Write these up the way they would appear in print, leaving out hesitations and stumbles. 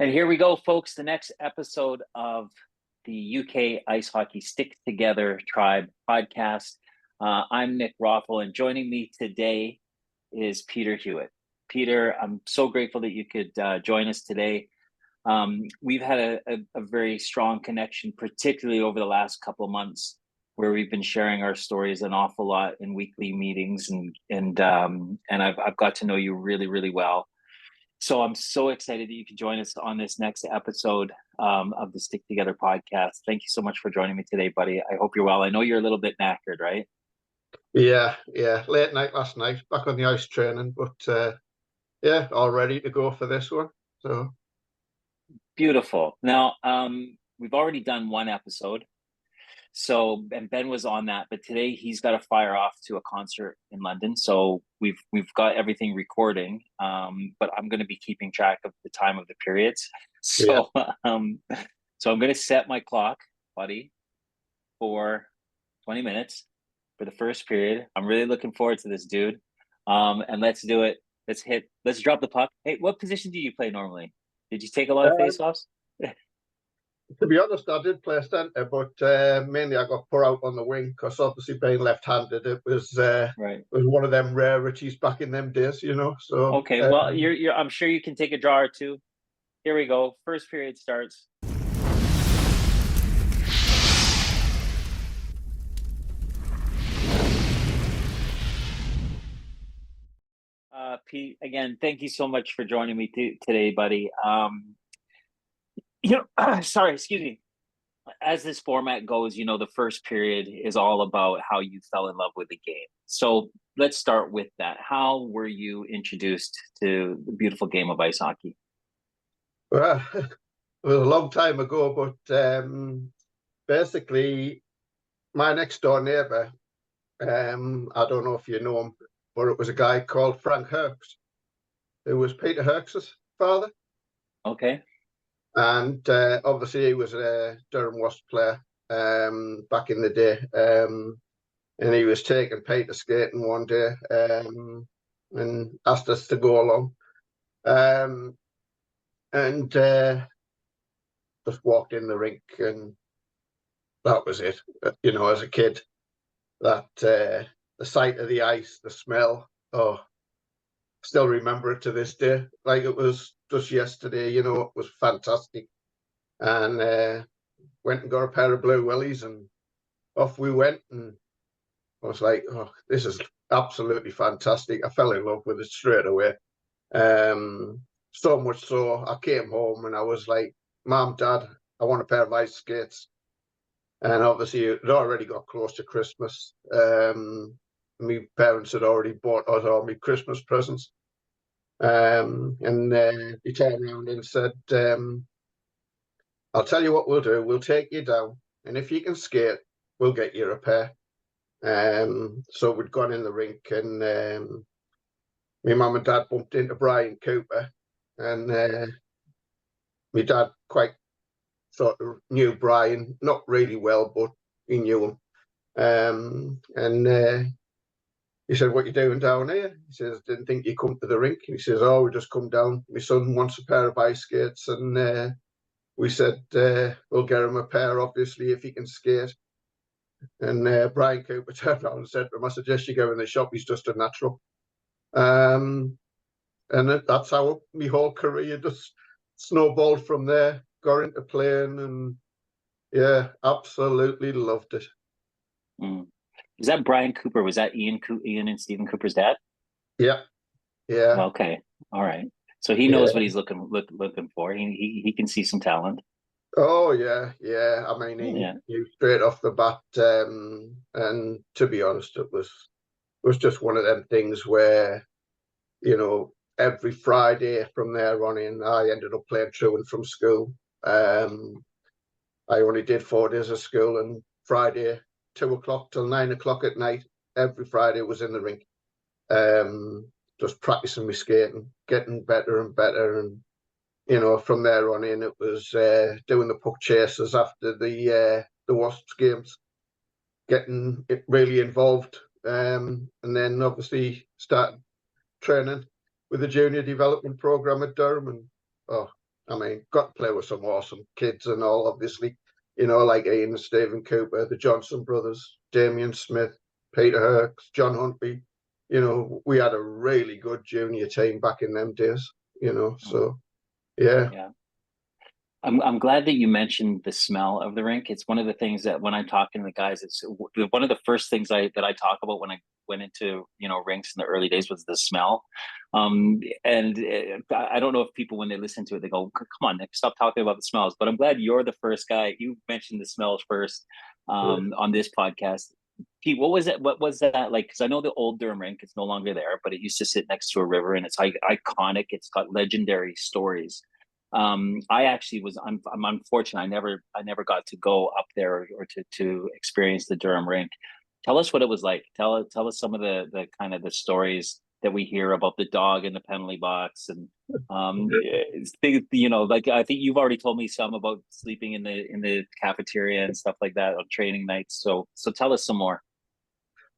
And here we go, folks, the next episode of the UK Ice Hockey Stick Together Tribe podcast. I'm Nick Rothwell, and joining me today is Peter Hewitt. Peter, I'm so grateful that you could join us today. We've had a very strong connection, particularly over the last couple of months, where we've been sharing our stories an awful lot in weekly meetings, and I've got to know you really, really well. So I'm so excited that you can join us on this next episode of the Stick Together podcast. Thank you so much for joining me today, buddy. I hope you're well. I know you're a little bit knackered, right? Yeah. Late night last night, back on the ice training, but all ready to go for this one. So beautiful. Now, we've already done one episode. So, and Ben was on that, but today he's got to fire off to a concert in London. So we've got everything recording, but I'm going to be keeping track of the time of the periods. So, so I'm going to set my clock, buddy, for 20 minutes for the first period. I'm really looking forward to this, dude. And let's do it. Let's drop the puck. Hey, what position do you play normally? Did you take a lot of face-offs? To be honest, I did play centre, but mainly I got put out on the wing because obviously being left-handed, it was one of them rarities back in them days, you know. So okay, well, you're I'm sure you can take a draw or two. Here we go. First period starts. Pete, again, thank you so much for joining me today, buddy. Sorry, excuse me. As this format goes, the first period is all about how you fell in love with the game. So let's start with that. How were you introduced to the beautiful game of ice hockey? Well, it was a long time ago, but basically, my next door neighbour, I don't know if you know him, but it was a guy called Frank Herks, who was Peter Herks's father. Okay. And obviously he was a Durham Wasp player back in the day. And he was taking Peter skating one day and asked us to go along. And just walked in the rink, and that was it. As a kid, that the sight of the ice, the smell, still remember it to this day. Like it was just yesterday, it was fantastic. And went and got a pair of blue willies, and off we went. And I was like, oh, this is absolutely fantastic. I fell in love with it straight away. So much so, I came home and I was like, Mom, Dad, I want a pair of ice skates. And obviously it already got close to Christmas. My parents had already bought us all my Christmas presents. And he turned around and said, I'll tell you what we'll do. We'll take you down, and if you can skate, we'll get you a pair. So we'd gone in the rink, and my mum and dad bumped into Brian Cooper, and my dad quite sort of knew Brian, not really well, but he knew him. And he said, what you doing down here? He says, didn't think you come to the rink. And he says, oh, we just come down. My son wants a pair of ice skates. And we said, we'll get him a pair, obviously, if he can skate. And Brian Cooper turned around and said to him, I suggest you go in the shop. He's just a natural. And that's how my whole career just snowballed from there. Got into playing, and yeah, absolutely loved it. Mm. Is that Brian Cooper? Was that Ian and Stephen Cooper's dad? Yeah. Okay, all right. So he knows what he's looking for. He can see some talent. Oh yeah, yeah. I mean, Yeah. he straight off the bat, and to be honest, it was just one of them things where every Friday from there on in, I ended up playing truant from school. I only did 4 days of school, and Friday 2 o'clock till 9 o'clock at night, every Friday was in the rink, just practicing my skating, getting better and better, and from there on in, it was doing the puck chases after the Wasps games, getting it really involved, and then obviously started training with the junior development program at Durham, and oh, I mean, got to play with some awesome kids and all. Obviously, like Ian and Stephen Cooper, the Johnson brothers, Damien Smith, Peter Herks, John Huntley. We had a really good junior team back in them days. So yeah. Yeah. I'm glad that you mentioned the smell of the rink. It's one of the things that when I'm talking to the guys, it's one of the first things that I talk about when I went into rinks in the early days was the smell. And I don't know if people when they listen to it they go, "Come on, Nick, stop talking about the smells." But I'm glad you're the first guy. You mentioned the smells first on this podcast. Pete, what was it? What was that like? Because I know the old Durham rink is no longer there, but it used to sit next to a river, and it's iconic. It's got legendary stories. I actually I'm unfortunate. I never got to go up there or to experience the Durham rink. Tell us what it was like. Tell us some of the kind of the stories that we hear about the dog in the penalty box and like I think you've already told me some about sleeping in the cafeteria and stuff like that on training nights. So tell us some more.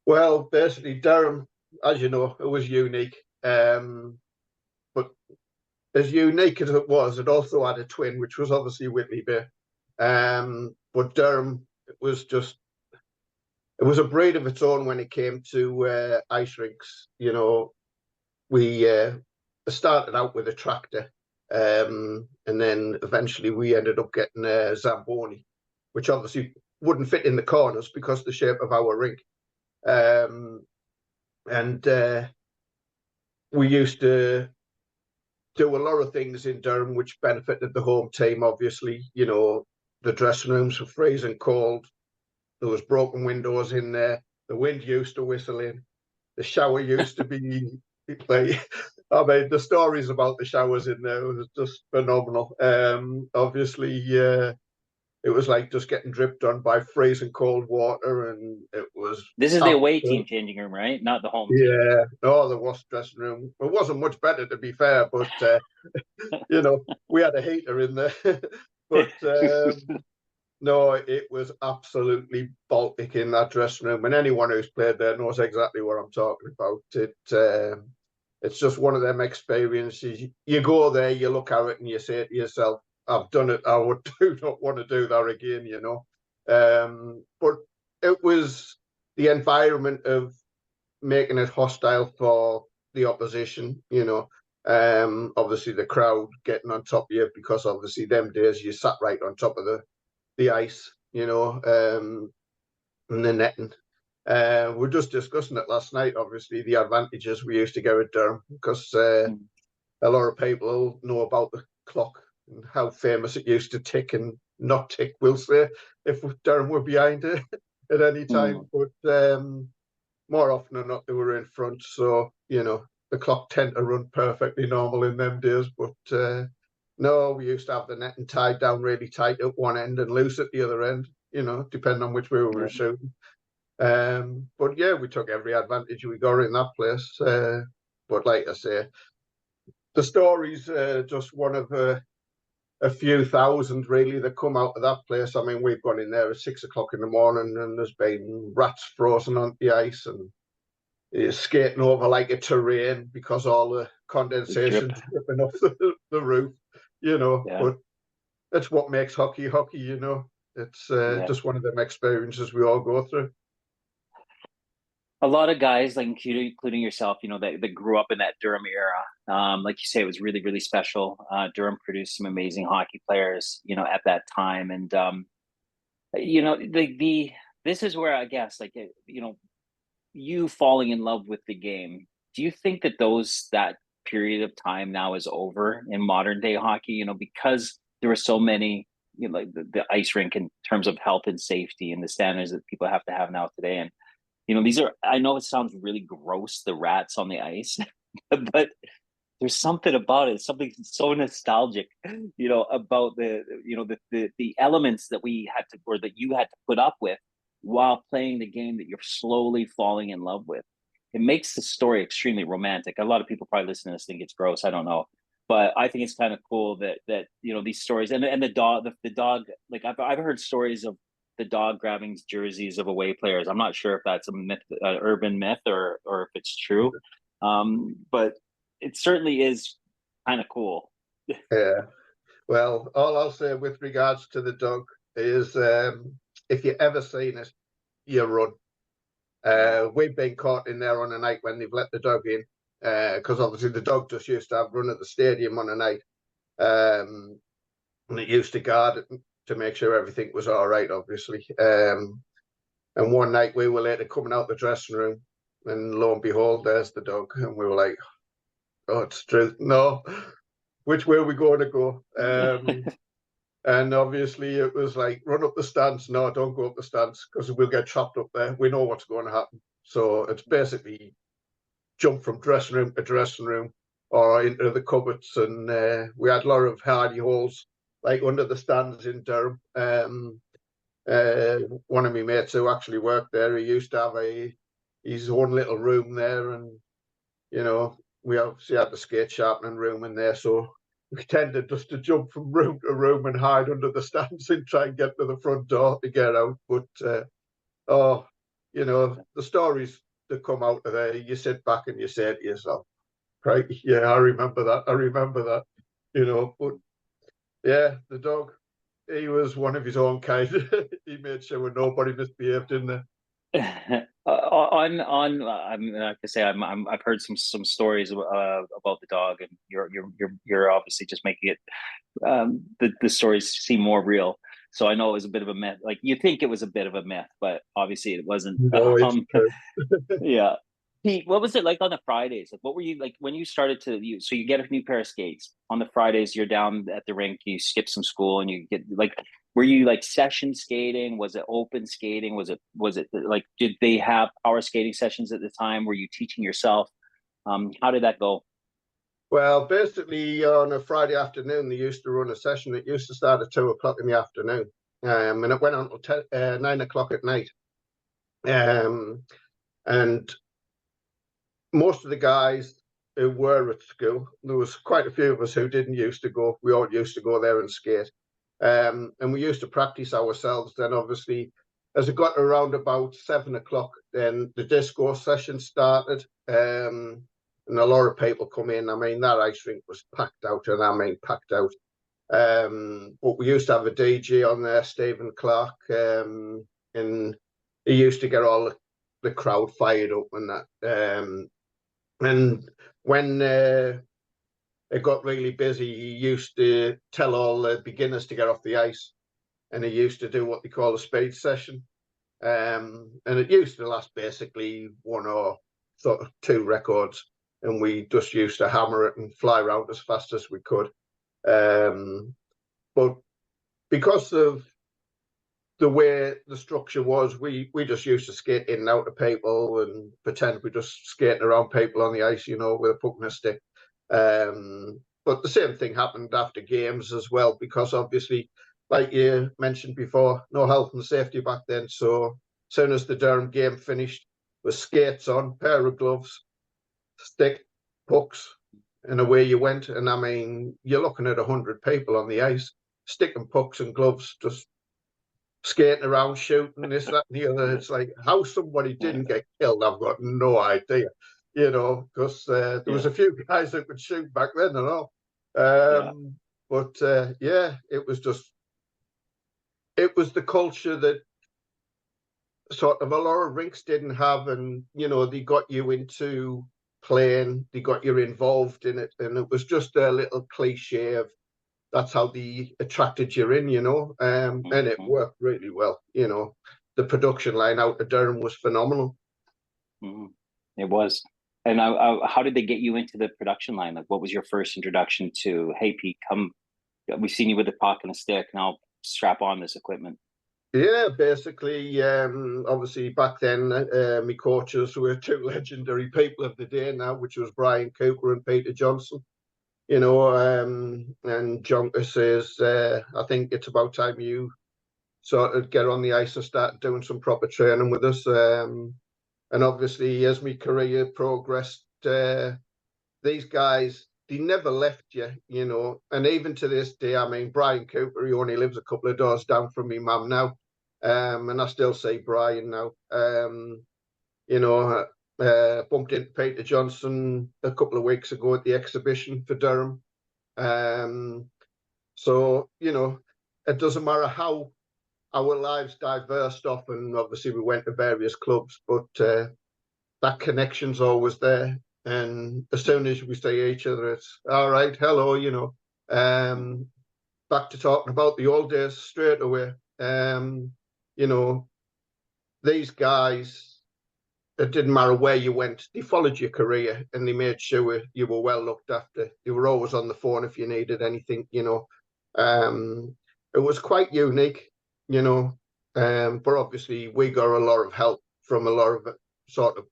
Well, basically, Durham, as you know, it was unique. But as unique as it was, it also had a twin, which was obviously Whitley Bay. But Durham, it was a breed of its own when it came to ice rinks. We started out with a tractor, and then eventually we ended up getting a Zamboni, which obviously wouldn't fit in the corners because of the shape of our rink. And we used to do a lot of things in Durham which benefited the home team, obviously. The dressing rooms were freezing cold. There was broken windows in there. The wind used to whistle in. The shower used to be like, I mean, the stories about the showers in there was just phenomenal. Obviously, it was like just getting dripped on by freezing cold water, and it was This is the away team absolute. changing room, right? Not the home team. Yeah, no, the wasp dressing room. It wasn't much better, to be fair, but we had a heater in there. But no, it was absolutely Baltic in that dressing room, and anyone who's played there knows exactly what I'm talking about. It's just one of them experiences. You go there, you look at it, and you say to yourself, "I've done it. I would do not want to do that again." But it was the environment of making it hostile for the opposition. Obviously the crowd getting on top of you because obviously them days you sat right on top of the ice, and the netting. We're just discussing it last night. Obviously, the advantages we used to get at Durham because a lot of people know about the clock and how famous it used to tick and not tick. We'll say if Durham were behind it at any time, but more often than not, they were in front. So the clock tend to run perfectly normal in them days, but. No, we used to have the netting tied down really tight at one end and loose at the other end, depending on which way we were shooting. But yeah, we took every advantage we got in that place. But like I say, the story's just one of a few thousand really that come out of that place. I mean, we've gone in there at 6 o'clock in the morning and there's been rats frozen on the ice and skating over like a terrain because all the condensation's dripping off the roof, Yeah. but that's what makes hockey hockey. It's Yeah. just one of them experiences we all go through. A lot of guys, like including yourself, that grew up in that Durham era. Like you say, it was really, really special. Durham produced some amazing hockey players, at that time. And this is where I guess, like, you falling in love with the game. Do you think that that period of time now is over in modern day hockey? Because there were so many like the ice rink in terms of health and safety and the standards that people have to have now today. And these are, I know it sounds really gross, the rats on the ice, but there's something about it, something so nostalgic, about the elements that we had to, or that you had to put up with while playing the game that you're slowly falling in love with. It makes the story extremely romantic. A lot of people probably listening to this think it's gross. I don't know, but I think it's kind of cool that these stories, and the dog, like I've heard stories of the dog grabbing jerseys of away players. I'm not sure if that's a myth, urban myth, or if it's true. But it certainly is kind of cool. Yeah. Well, all I'll say with regards to the dog is, if you ever seen it, you run. We've been caught in there on a night when they've let the dog in, because obviously the dog just used to have run at the stadium on a night, and it used to guard it to make sure everything was all right, obviously. And one night we were later coming out the dressing room, and lo and behold, there's the dog, and we were like, "Oh, it's true." No, which way are we going to go? And obviously it was like, run up the stands. No, don't go up the stands because we'll get trapped up there. We know what's going to happen. So it's basically jump from dressing room to dressing room or into the cupboards. And we had a lot of hardy holes like under the stands in Durham. One of my mates who actually worked there, he used to have his own little room there. And, we obviously had the skate sharpening room in there. So we tended just to jump from room to room and hide under the stands and try and get to the front door to get out. But, the stories that come out of there, you sit back and you say to yourself, right, yeah, I remember that, but yeah, the dog, he was one of his own kind. He made sure nobody misbehaved in there. I mean, like I say, I've heard some stories about the dog, and you're obviously just making it, the stories seem more real. So I know it was a bit of a myth. Like, you think it was a bit of a myth, but obviously it wasn't. No, it's true. Yeah. Pete, what was it like on the Fridays? Like, what were you like when you started so you get a new pair of skates on the Fridays, you're down at the rink, you skip some school and you get like, were you like session skating? Was it open skating? Was it like, did they have power skating sessions at the time? Were you teaching yourself? How did that go? Well, basically on a Friday afternoon, they used to run a session. It used to start at 2 o'clock in the afternoon, and it went on until 9 o'clock at night. And most of the guys who were at school, there was quite a few of us who didn't used to go. We all used to go there and skate. And we used to practice ourselves. Then obviously, as it got around about 7 o'clock, then the disco session started. And a lot of people come in. I mean, that ice rink was packed out, and I mean packed out. But we used to have a DJ on there, Stephen Clark, and he used to get all the crowd fired up and that. And when it got really busy, he used to tell all the beginners to get off the ice, and he used to do what they call a speed session. And it used to last basically one or sort of two records, and we just used to hammer it and fly around as fast as we could. But because of the way the structure was, we just used to skate in and out of people and pretend we're just skating around people on the ice, with a puck and a stick. But the same thing happened after games as well, because obviously, like you mentioned before, no health and safety back then. So as soon as the Durham game finished, with skates on, pair of gloves, stick, pucks, and away you went. And I mean, you're looking at 100 people on the ice, sticking pucks and gloves, just skating around, shooting this, that, and the other. It's like, how somebody didn't get killed, I've got no idea, because there was a few guys that could shoot back then and all. But yeah, it was the culture that sort of a lot of rinks didn't have, and they got you into playing, they got you involved in it, and it was just a little cliche of that's how they attracted you in, and it worked really well. The production line out of Durham was phenomenal. It was. And how did they get you into the production line? Like, what was your first introduction to, hey, Pete, come, we've seen you with the puck and a stick. Now strap on this equipment? Yeah, basically, obviously back then, my coaches were two legendary people of the day now, which was Brian Cooper and Peter Johnson. And Jonker says, I think it's about time you sort of get on the ice and start doing some proper training with us. And obviously, as my career progressed, these guys, they never left you. And even to this day, I mean, Brian Cooper, he only lives a couple of doors down from me mum now. And I still say Brian now. You know, bumped into Peter Johnson a couple of weeks ago at the exhibition for Durham. So, it doesn't matter how our lives diversed off, and obviously we went to various clubs, but that connection's always there. And as soon as we see each other, it's all right, hello. Back to talking about the old days straight away. You know, these guys, it didn't matter where you went, they followed your career and they made sure you were well looked after. They were always on the phone if you needed anything. It was quite unique, but obviously we got a lot of help from a lot of sort of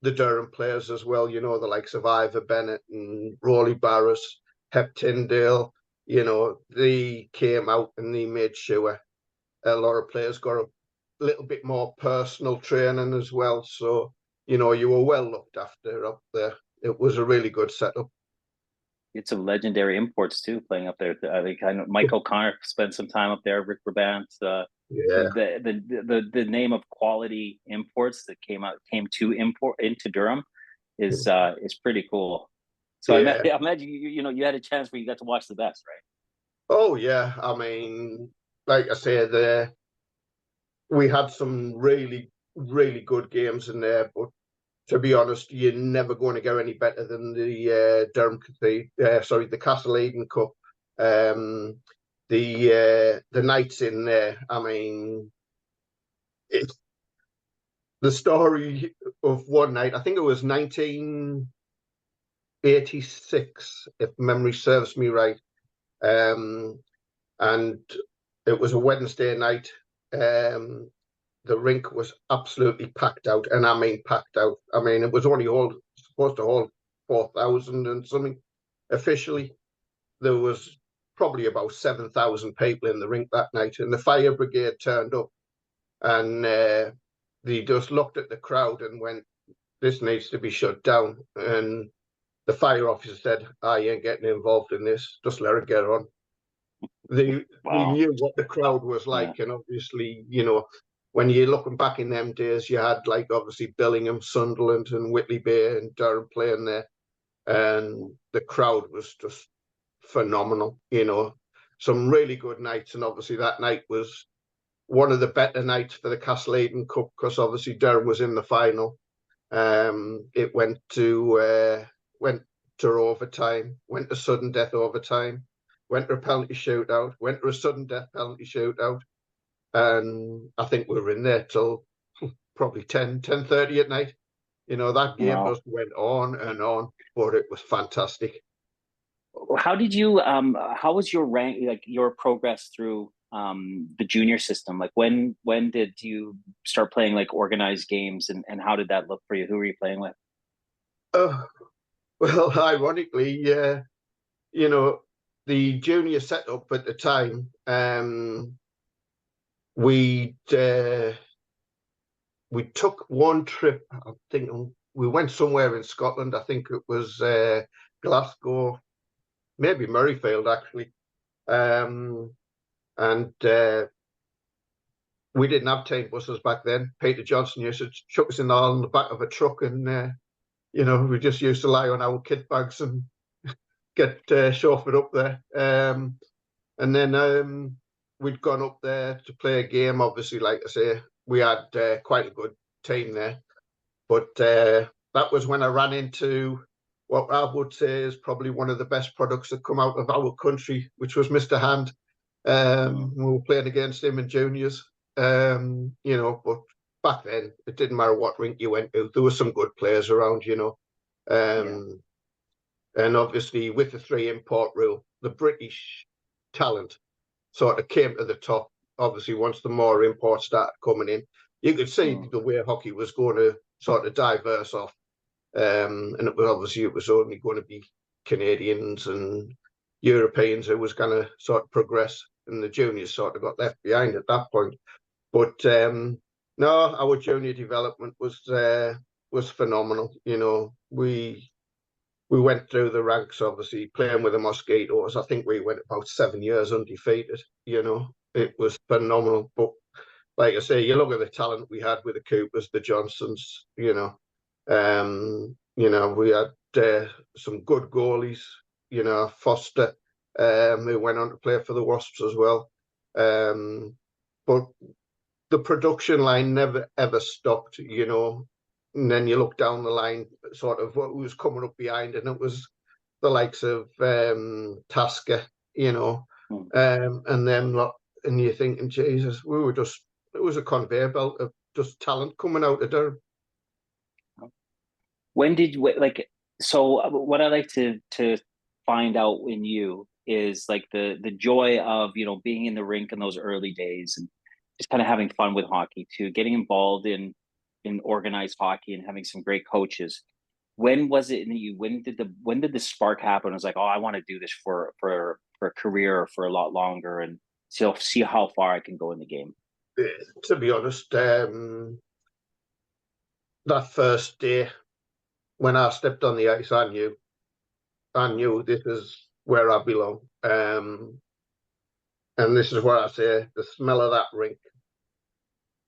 the Durham players as well, the likes of Ivor Bennett and Rolly Barris, Hep Tyndale. They came out and they made sure a lot of players got a little bit more personal training as well. So, you were well looked after up there. It was a really good setup. It's some legendary imports too, playing up there. I think Mike O'Connor spent some time up there. Rick Brabant. Yeah. The name of quality imports that came to import into Durham is pretty cool. So Yeah. I imagine you had a chance where you got to watch the best, right? Oh yeah. I mean, like I said, we had some really, really good games in there, but to be honest, you're never going to go any better than the the Castle Eden Cup. The nights in there. I mean, it's the story of one night. I think it was 1986, if memory serves me right. And it was a Wednesday night. The rink was absolutely packed out, and I mean packed out. I mean, it was only supposed to hold 4,000 and something. Officially, there was probably about 7,000 people in the rink that night, and the fire brigade turned up, and they just looked at the crowd and went, "This needs to be shut down." And the fire officer said, "I ain't getting involved in this. Just let it get on." They knew what the crowd was like, and obviously, when you're looking back in them days, you had like obviously Billingham, Sunderland, and Whitley Bay and Durham playing there, and the crowd was just phenomenal. Some really good nights, and obviously that night was one of the better nights for the Castle Eden Cup because obviously Durham was in the final. It went to overtime, went to sudden death overtime, went to a penalty shootout, went to a sudden death penalty shootout, and I think we were in there till probably 10:30 at night. That game just went on and on, but it was fantastic. How was your rank, like your progress through the junior system? Like when did you start playing like organized games, and how did that look for you? Who were you playing with? Well, ironically, the junior setup at the time, we took one trip. I think we went somewhere in Scotland. I think it was Glasgow, maybe Murrayfield actually, and we didn't have team buses back then. Peter Johnson used to chuck us in on the back of a truck, and we just used to lie on our kit bags and get chauffeured up there. And then we'd gone up there to play a game. Obviously, like I say, we had quite a good team there. But that was when I ran into what I would say is probably one of the best products that come out of our country, which was Mr. Hand. We were playing against him in juniors. But back then it didn't matter what rink you went to. There were some good players around, And obviously with the 3 import rule, the British talent sort of came to the top. Obviously, once the more imports started coming in, you could see the way hockey was going to sort of diverse off. And it was only going to be Canadians and Europeans who was going to sort of progress, and the juniors sort of got left behind at that point. But no, our junior development was phenomenal. You know, we went through the ranks, obviously playing with the Mosquitoes. I think we went about 7 years undefeated. You know, it was phenomenal. But like I say, you look at the talent we had with the Coopers, the Johnsons. We had some good goalies. You know, Foster, who went on to play for the Wasps as well. But the production line never ever stopped, you know. And then you look down the line, sort of what was coming up behind, and it was the likes of Tasker, you know, and then and you're thinking, Jesus, it was a conveyor belt of just talent coming out of Durham. When did you like? So what I like to find out in you is like the joy of being in the rink in those early days and just kind of having fun with hockey, to getting involved in organized hockey and having some great coaches. When was it in you? When did the spark happen? It was like, oh, I want to do this for a career or for a lot longer, and see how far I can go in the game. To be honest, that first day when I stepped on the ice, I knew this is where I belong. And this is where I say the smell of that rink,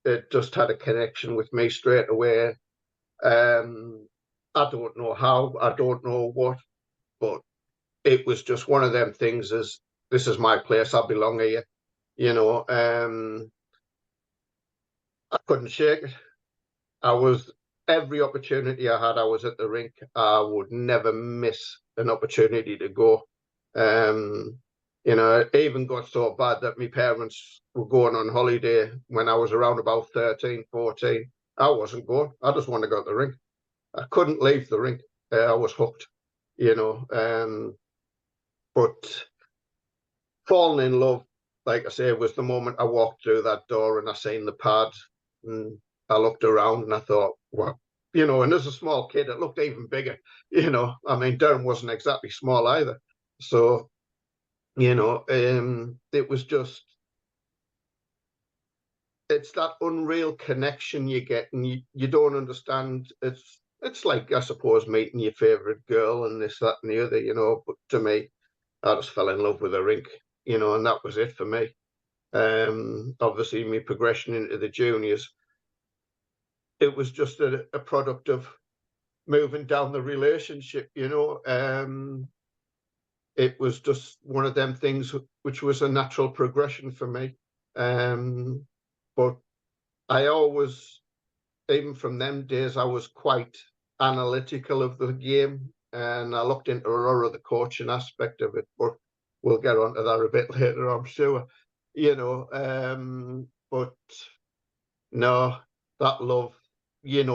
it just had a connection with me straight away. I don't know how, I don't know what, but it was just one of them things as this is my place, I belong here. You know, I couldn't shake it. Every opportunity I had, I was at the rink. I would never miss an opportunity to go. It even got so bad that my parents were going on holiday when I was around about 13, 14. I wasn't going. I just wanted to go to the rink. I couldn't leave the rink. I was hooked, but falling in love, like I say, was the moment I walked through that door and I seen the pad, and I looked around and I thought, wow, and as a small kid, it looked even bigger. I mean, Durham wasn't exactly small either. So, it was just, it's that unreal connection you get, and you don't understand. It's like, I suppose, meeting your favorite girl and this, that, and the other, but to me, I just fell in love with the rink, and that was it for me. Obviously, my progression into the juniors, it was just a product of moving down the relationship. It was just one of them things which was a natural progression for me. But I always, even from them days, I was quite analytical of the game, and I looked into a lot of the coaching aspect of it, but we'll get onto that a bit later, I'm sure. But no, that love,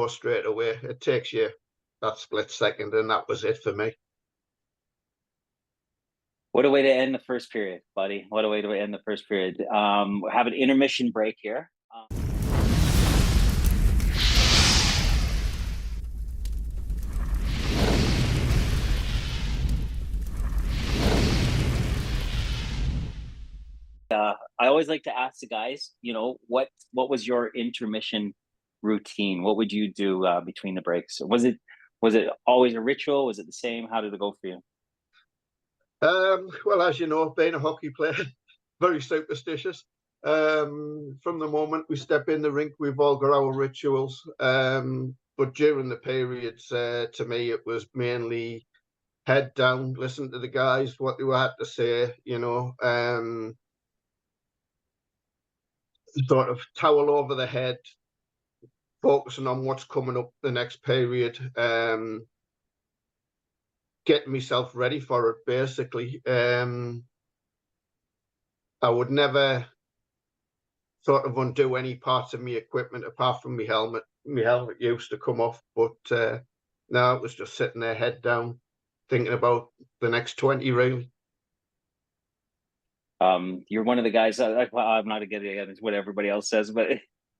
straight away, it takes you that split second, and that was it for me. What a way to end the first period, buddy. What a way to end the first period. Have an intermission break here. I always like to ask the guys, what was your intermission routine? What would you do between the breaks? Was it always a ritual? Was it the same? How did it go for you? Well, as you know, being a hockey player, very superstitious. From the moment we step in the rink, we've all got our rituals. But during the periods, to me, it was mainly head down, listen to the guys, what they had to say, sort of towel over the head, focusing on what's coming up the next period, getting myself ready for it, basically. I would never sort of undo any parts of my equipment apart from my helmet. My helmet used to come off, but now it was just sitting there, head down, thinking about the next 20, really. You're one of the guys. Well, I'm not getting against what everybody else says, but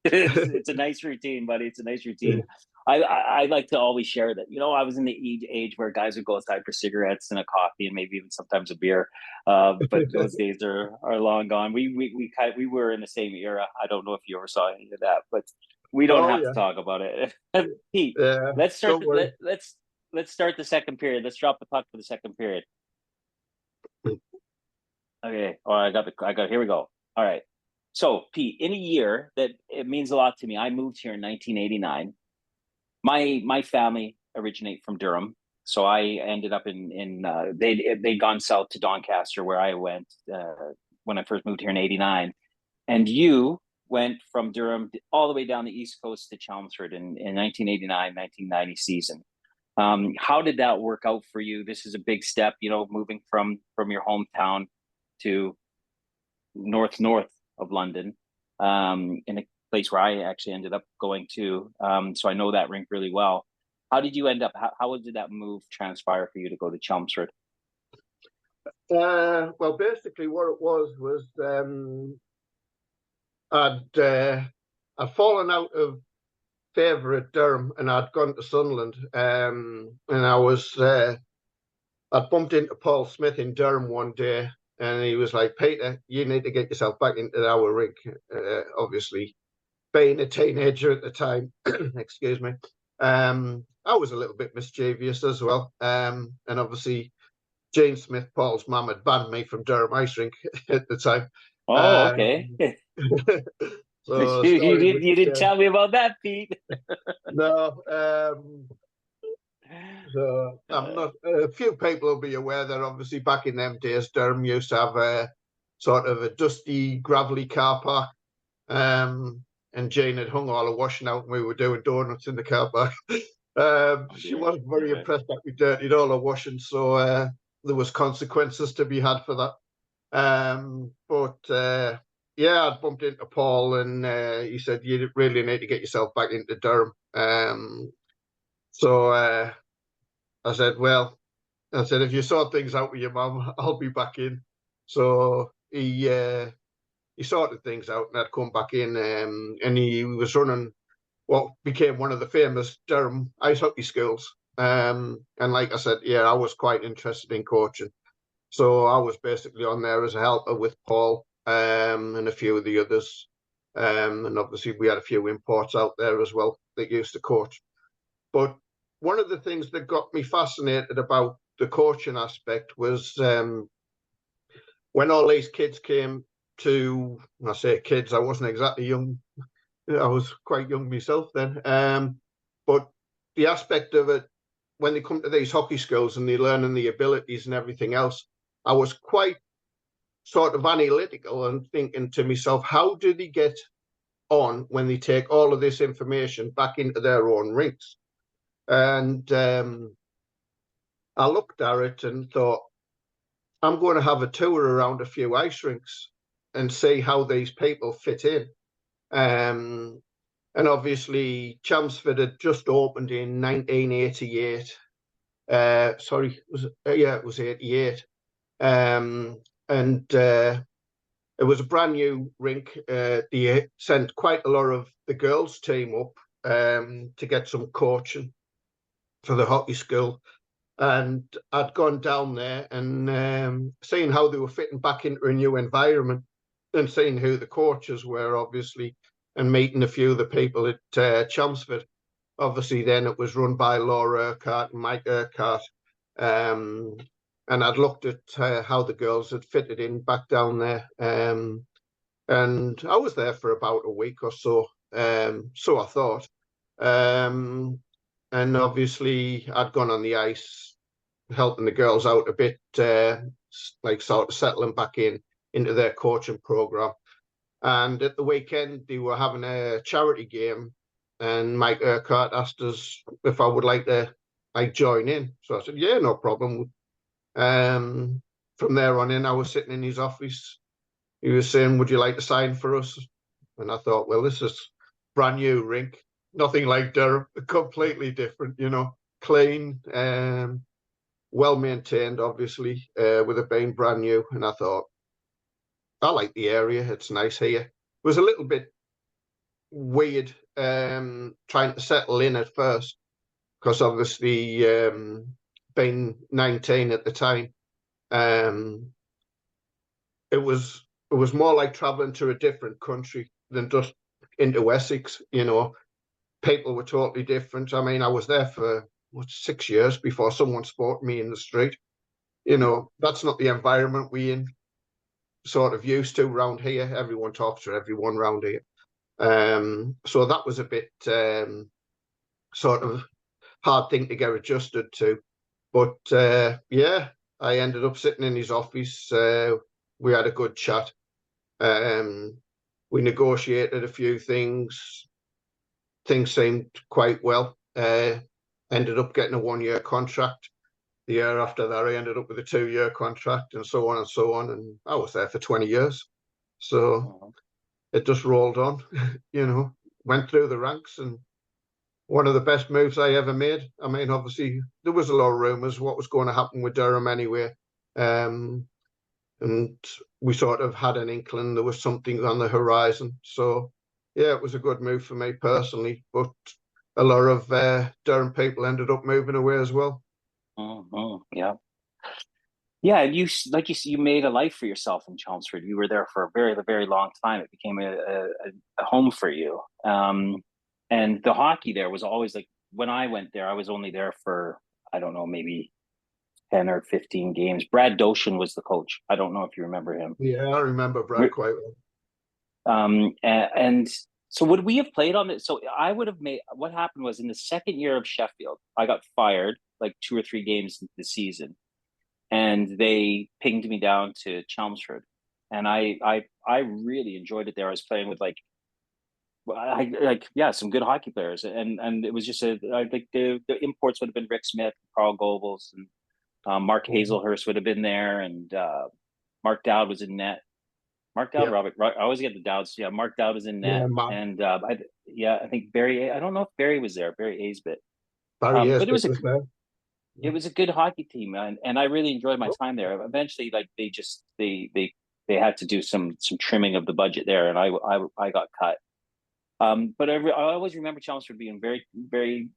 it's a nice routine, buddy. It's a nice routine. I like to always share that. I was in the age where guys would go outside for cigarettes and a coffee and maybe even sometimes a beer. But those days are long gone. We were in the same era. I don't know if you ever saw any of that, but we don't Oh have to yeah, talk about it. Pete, yeah. let's start. Don't worry. Let's start the second period. Let's drop the puck for the second period. Okay. Oh, I got, here we go. All right. So, Pete, in a year that it means a lot to me, I moved here in 1989. My family originate from Durham. So I ended up they'd gone south to Doncaster where I went when I first moved here in 89. And you went from Durham all the way down the East Coast to Chelmsford in 1989, 1990 season. How did that work out for you? This is a big step, moving from your hometown to north of London, in a place where I actually ended up going to. So I know that rink really well. How did you end up? How did that move transpire for you to go to Chelmsford? Well, basically, what it was I'd fallen out of favour at Durham, and I'd gone to Sunderland, and I'd bumped into Paul Smith in Durham one day, and he was like, "Peter, you need to get yourself back into our rink." Obviously, being a teenager at the time, excuse me, I was a little bit mischievous as well, and obviously Jane Smith, Paul's mum, had banned me from Durham Ice Rink at the time. Oh, okay. Um, so a you story did which you didn't tell me about that, Pete. no, so I'm not. A few people will be aware that obviously back in them days, Durham used to have a sort of a dusty, gravelly car park. And Jane had hung all the washing out, and we were doing donuts in the car park. Oh She dear. wasn't very impressed that we dirtied all the washing, so there was consequences to be had for that. But yeah, I bumped into Paul, and he said you really need to get yourself back into Durham. So I said, well, if you sort things out with your mum, I'll be back in. So he sorted things out, and I'd come back in, and he was running what became one of the famous Durham ice hockey schools. And like I said, yeah, I was quite interested in coaching. So I was basically on there as a helper with Paul, and a few of the others. And obviously we had a few imports out there as well that used to coach. But one of the things that got me fascinated about the coaching aspect was when all these kids came to, when I say kids, I wasn't exactly young. I was quite young myself then. But the aspect of it, when they come to these hockey schools and they're learning the abilities and everything else, I was quite sort of analytical and thinking to myself, how do they get on when they take all of this information back into their own rinks? And I looked at it and thought, I'm going to have a tour around a few ice rinks and see how these people fit in. Um, and obviously, Chelmsford had just opened in 1988. Sorry, it was 88. And it was a brand new rink. They sent quite a lot of the girls' team up to get some coaching for the hockey school. And I'd gone down there and seen how they were fitting back into a new environment, and seeing who the coaches were, obviously, and meeting a few of the people at Chelmsford. Obviously, then it was run by Laura Urquhart and Mike Urquhart. And I'd looked at how the girls had fitted in back down there. And I was there for about a week or so. So I thought. Um, and obviously, I'd gone on the ice, helping the girls out a bit, like sort of settling back into their coaching program. And at the weekend, they were having a charity game, and Mike Urquhart asked us if I would like to join in. So I said, yeah, no problem. From there on in, I was sitting in his office. He was saying, would you like to sign for us? And I thought, well, this is brand new rink, nothing like Durham, completely different, clean, well maintained, obviously, with it being brand new. And I thought, I like the area. It's nice here. It was a little bit weird trying to settle in at first, because obviously being 19 at the time, um, it was more like traveling to a different country than just into Essex. People were totally different. I mean, I was there for 6 years before someone spoke to me in the street. That's not the environment we in sort of used to around here. Everyone talks to everyone around here. So that was a bit sort of hard thing to get adjusted to. But yeah, I ended up sitting in his office. We had a good chat. We negotiated a few things. Things seemed quite well. Ended up getting a 1-year contract. The year after that, I ended up with a 2-year contract, and so on and so on. And I was there for 20 years. So it just rolled on, went through the ranks, and one of the best moves I ever made. I mean, obviously, there was a lot of rumours what was going to happen with Durham anyway. And we sort of had an inkling there was something on the horizon. So, yeah, it was a good move for me personally. But a lot of Durham people ended up moving away as well. Yeah. Yeah, and like you made a life for yourself in Chelmsford. You were there for a very, very long time. It became a home for you. And the hockey there was always like, when I went there, I was only there for, I don't know, maybe 10 or 15 games. Brad Doshin was the coach. I don't know if you remember him. Yeah, I remember Brad quite well. And so would we have played on it? So I would have made, what happened was in the second year of Sheffield, I got fired like 2 or 3 games into the season. And they pinged me down to Chelmsford, and I really enjoyed it there. I was playing with some good hockey players, and it was just I think the imports would have been Rick Smith, Carl Goebbels, and Mark Hazelhurst would have been there, and Mark Dowd was in net. Mark Dowd, I always get the Dowds. Yeah, Mark Dowd was in net, and I think Barry. I don't know if Barry was there. Barry Aisbit. But it was a good hockey team, and I really enjoyed my time there. Eventually, like they had to do some trimming of the budget there, and I got cut. But I always remember Chelmsford being very, very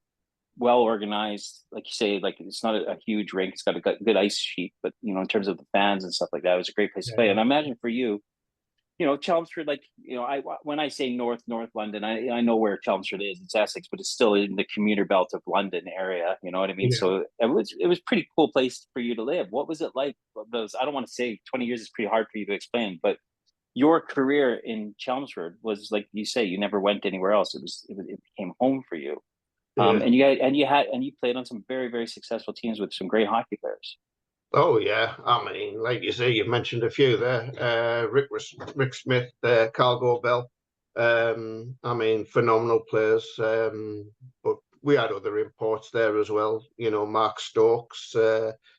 well organized. Like you say, like it's not a huge rink; it's got a good ice sheet, but in terms of the fans and stuff like that, it was a great place to play. And I imagine for you, Chelmsford, like, when I say North London, I know where Chelmsford is. It's Essex, but it's still in the commuter belt of London area. You know what I mean? Yeah. So it was pretty cool place for you to live. What was it like? I don't want to say 20 years is pretty hard for you to explain, but your career in Chelmsford was, like you say, you never went anywhere else. It became home for you. Yeah. And you played on some very, very successful teams with some great hockey players. Oh yeah, I mean, like you say, you mentioned a few there. Rick Smith, Cargo Bell. I mean, phenomenal players. But we had other imports there as well. Mark Stokes.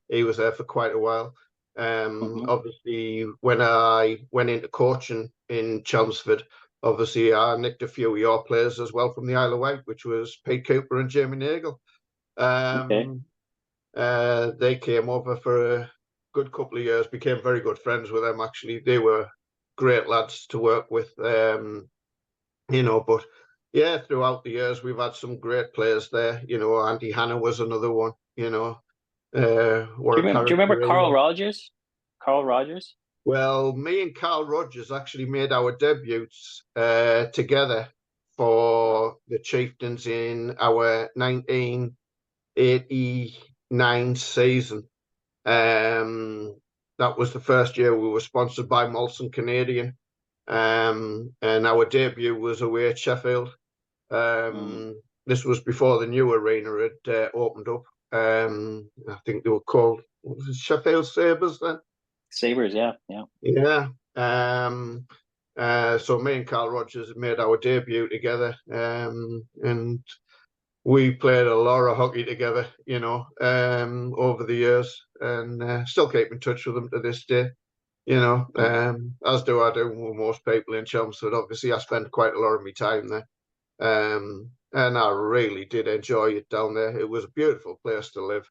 He was there for quite a while. Obviously, when I went into coaching in Chelmsford, obviously I nicked a few of your players as well from the Isle of Wight, which was Pete Cooper and Jamie Nagle. They came over for a good couple of years, became very good friends with them, actually. They were great lads to work with, but yeah, throughout the years, we've had some great players there. Andy Hanna was another one, do you remember Carl Rogers? Carl Rogers? Well, me and Carl Rogers actually made our debuts together for the Chieftains in our 1989 season. That was the first year we were sponsored by Molson Canadian, and our debut was away at Sheffield. This was before the new arena had opened up. I think they were called, what was it, Sheffield Sabres then? Sabres, yeah. So me and Carl Rogers made our debut together, and we played a lot of hockey together, over the years, and still keep in touch with them to this day, as do I do with most people in Chelmsford. Obviously, I spent quite a lot of my time there, and I really did enjoy it down there. It was a beautiful place to live.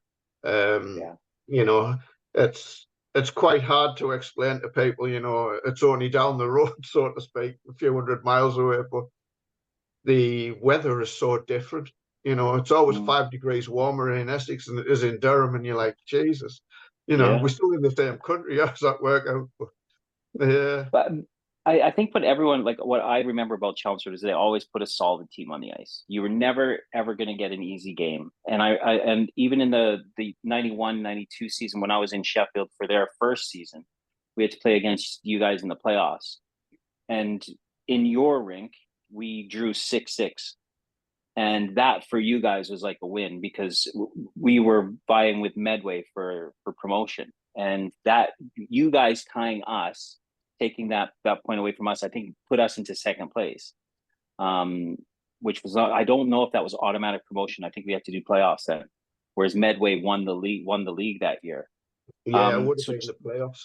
It's it's quite hard to explain to people, it's only down the road, so to speak, a few 100 miles away, but the weather is so different. It's always Mm. 5 degrees warmer in Essex than it is in Durham, and you're like, Jesus, we're Yeah. still in the same country. How does that work out? But, yeah, But I think what everyone, like what I remember about Chelmsford is they always put a solid team on the ice. You were never ever going to get an easy game. And and even in the 91-92 season when I was in Sheffield for their first season, we had to play against you guys in the playoffs. And in your rink, we drew 6-6. And that for you guys was like a win because we were vying with Medway for promotion. And that you guys tying us, taking that point away from us, I think put us into second place. Um, which was not, I don't know if that was automatic promotion. I think we had to do playoffs then. Whereas Medway won the league that year. yeah, it would have So been the playoffs.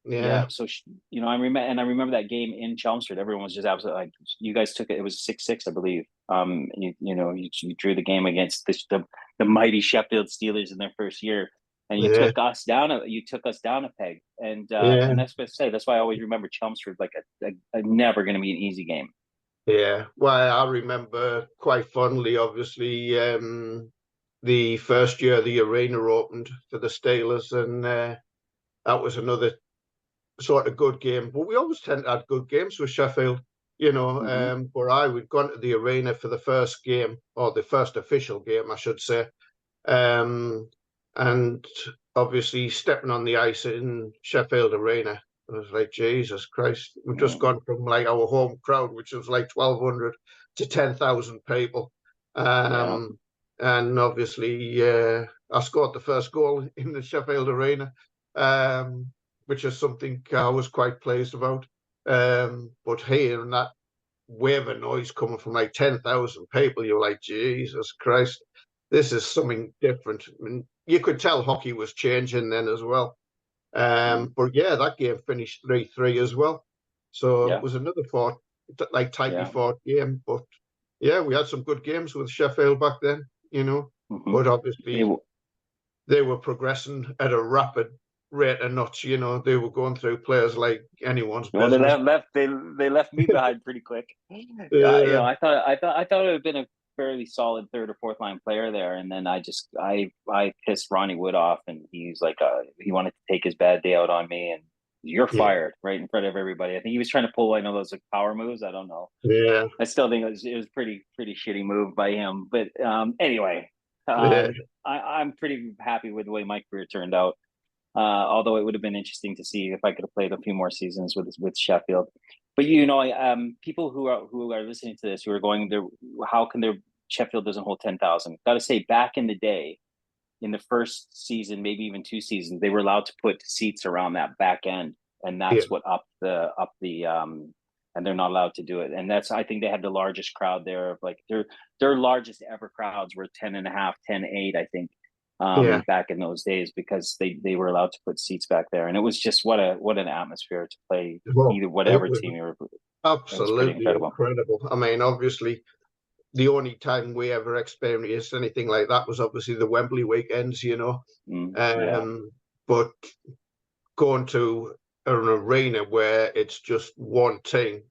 yeah, Yeah, so I remember that game in Chelmsford. Everyone was just absolutely like, you guys took it. It was 6-6, I believe. You drew the game against the mighty Sheffield Steelers in their first year, and you yeah, took us down. You took us down a peg, yeah, and that's what I say. That's why I always remember Chelmsford like a never going to be an easy game. yeah. Well, I remember quite fondly, obviously, the first year the arena opened for the Steelers, and that was another sort of good game. But we always tend to have good games with Sheffield, Hmm. But we'd gone to the arena for the first game, or the first official game, I should say. Um, and obviously stepping on the ice in Sheffield Arena, I was like, Jesus Christ, we've just Yeah, gone from like our home crowd, which was like 1,200 to 10,000 people. yeah, And obviously, I scored the first goal in the Sheffield Arena, um, which is something I was quite pleased about. But hearing that wave of noise coming from like 10,000 people, you're like, Jesus Christ, this is something different. I mean, you could tell hockey was changing then as well. mm, But yeah, that game finished 3-3 as well. So it yeah, was another fought, like tightly yeah. fought game. But yeah, we had some good games with Sheffield back then. Hmm. But obviously they were progressing at a rapid rate of knots. They were going through players like anyone's Well, they business. they left me behind pretty quick. uh, I thought it would have been a fairly solid third or fourth line player there, and then I pissed Ronnie Wood off, and he's like he wanted to take his bad day out on me, and you're yeah, fired right in front of everybody. I think he was trying to pull one of those like power moves. I don't know. yeah, I still think it was pretty shitty move by him. But anyway, yeah, uh, I'm pretty happy with the way my career turned out. Although it would have been interesting to see if I could have played a few more seasons with Sheffield. But people who are listening to this who are going there, how can their Sheffield doesn't hold 10,000? Got to say, back in the day, in the first season, maybe even two seasons, they were allowed to put seats around that back end, and yeah, that's what upped the. And they're not allowed to do it. And that's, I think they had the largest crowd there of like their largest ever crowds were 10 and a half, 10-8, I think, yeah. back in those days because they were allowed to put seats back there. And it was just what an atmosphere to play Well, either it whatever was team you were. It was pretty absolutely incredible. incredible. I mean, obviously, the only time we ever experienced anything like that was obviously the Wembley weekends. Yeah, Um, but going to an arena where it's just one team,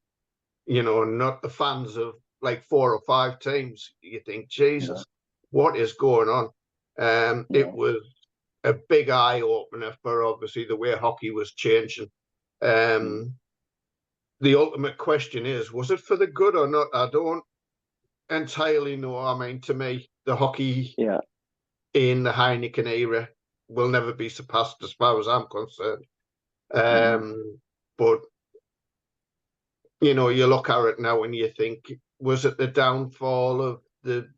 not the fans of like 4 or 5 teams, you think, yeah, Jesus, what is going on? It yeah, was a big eye opener for obviously the way hockey was changing. mm, Um, the ultimate question is, was it for the good or not? I don't entirely know. I mean, to me, the hockey yeah, in the Heineken era will never be surpassed as far as I'm concerned. mm, But you look at it now and you think, was it the downfall of the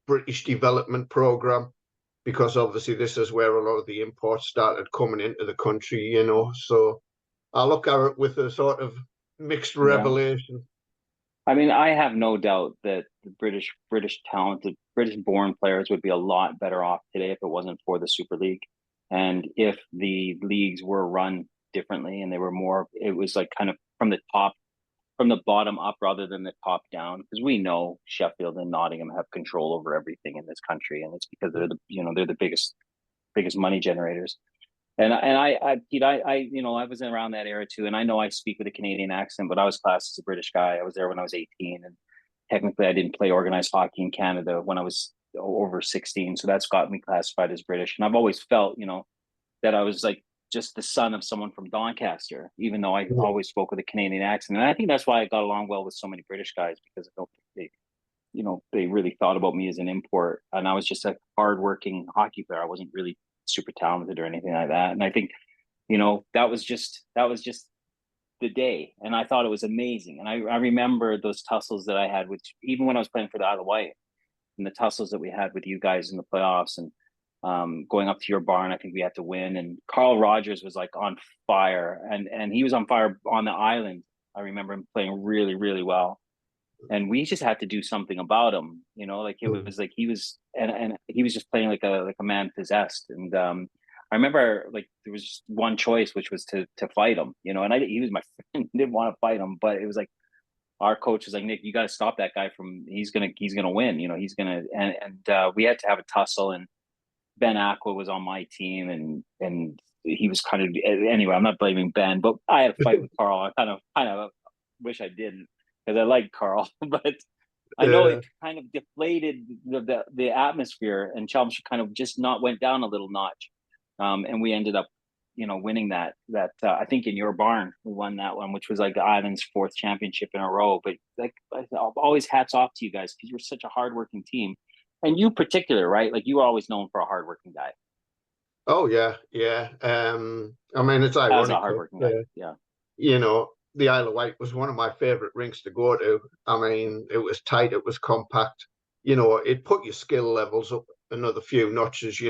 British development program? Because obviously this is where a lot of the imports started coming into the country. So I look at it with a sort of mixed yeah. revelation. I mean, I have no doubt that the British talented British born players would be a lot better off today if it wasn't for the Super League, and if the leagues were run differently and they were more. It was like kind of from the bottom up rather than the top down, because we know Sheffield and Nottingham have control over everything in this country, and it's because they're the biggest money generators. I was around that era too, and I know I speak with a Canadian accent, but I was classed as a British guy. I was there when I was 18, and technically I didn't play organized hockey in Canada when I was over 16, so that's got me classified as British. And I've always felt, that I was like just the son of someone from Doncaster, even though I Yeah. always spoke with a Canadian accent. And I think that's why I got along well with so many British guys, because I don't think they really thought about me as an import. And I was just a hardworking hockey player. I wasn't really super talented or anything like that. And I think, that was just the day. And I thought it was amazing. And I remember those tussles that I had, which even when I was playing for the Isle of Wight, and the tussles that we had with you guys in the playoffs, and going up to your barn, I think we had to win. And Carl Rogers was like on fire, and he was on fire on the island. I remember him playing really, really well, and we just had to do something about him. Like it Mm. was like he was, and he was just playing like a man possessed. And I remember like there was just one choice, which was to fight him. And he was my friend, didn't want to fight him, but it was like our coach was like, Nick, you got to stop that guy from he's gonna win. And we had to have a tussle. And Ben Aqua was on my team, and he was kind of, anyway. I'm not blaming Ben, but I had a fight with Carl. I kind of wish I didn't, because I like Carl, but I know Yeah. it kind of deflated the atmosphere, and Chelmsford kind of just not went down a little notch, and we ended up, winning that. I think in your barn we won that one, which was like the island's fourth championship in a row. But like, always hats off to you guys, because you're such a hardworking team, and you particular, right? Like, you were always known for a hardworking guy. Oh yeah, yeah. I mean, it's As a ironic that hardworking guy, yeah. the Isle of Wight was one of my favorite rinks to go to. I mean, it was tight, it was compact. It put your skill levels up another few notches.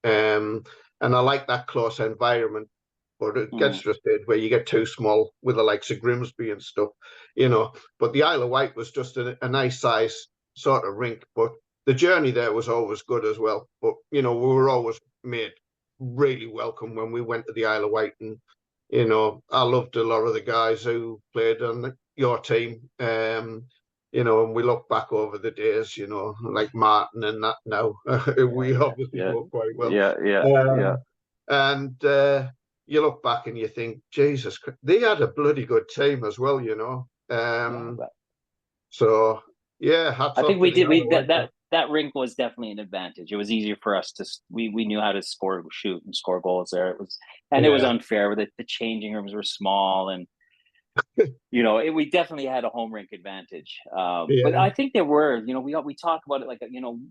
Um, and I like that close environment, but it gets Mm, to a stage where you get too small with the likes of Grimsby and stuff. But the Isle of Wight was just a nice size sort of rink. But the journey there was always good as well. But we were always made really welcome when we went to the Isle of Wight, and I loved a lot of the guys who played on your team. And we look back over the days, like Martin and that now. yeah, We obviously yeah, know quite well. yeah, yeah, yeah. Um, and you look back and you think, Jesus Christ, they had a bloody good team as well. Yeah, So yeah, hats I off think to we the did. Isle We of that Wight. that rink was definitely an advantage. It was easier for us to. We knew how to score, shoot, and score goals there. And it was Yeah, unfair with it. The changing rooms were small, and we definitely had a home rink advantage. But yeah, I think there were. We talk about it like,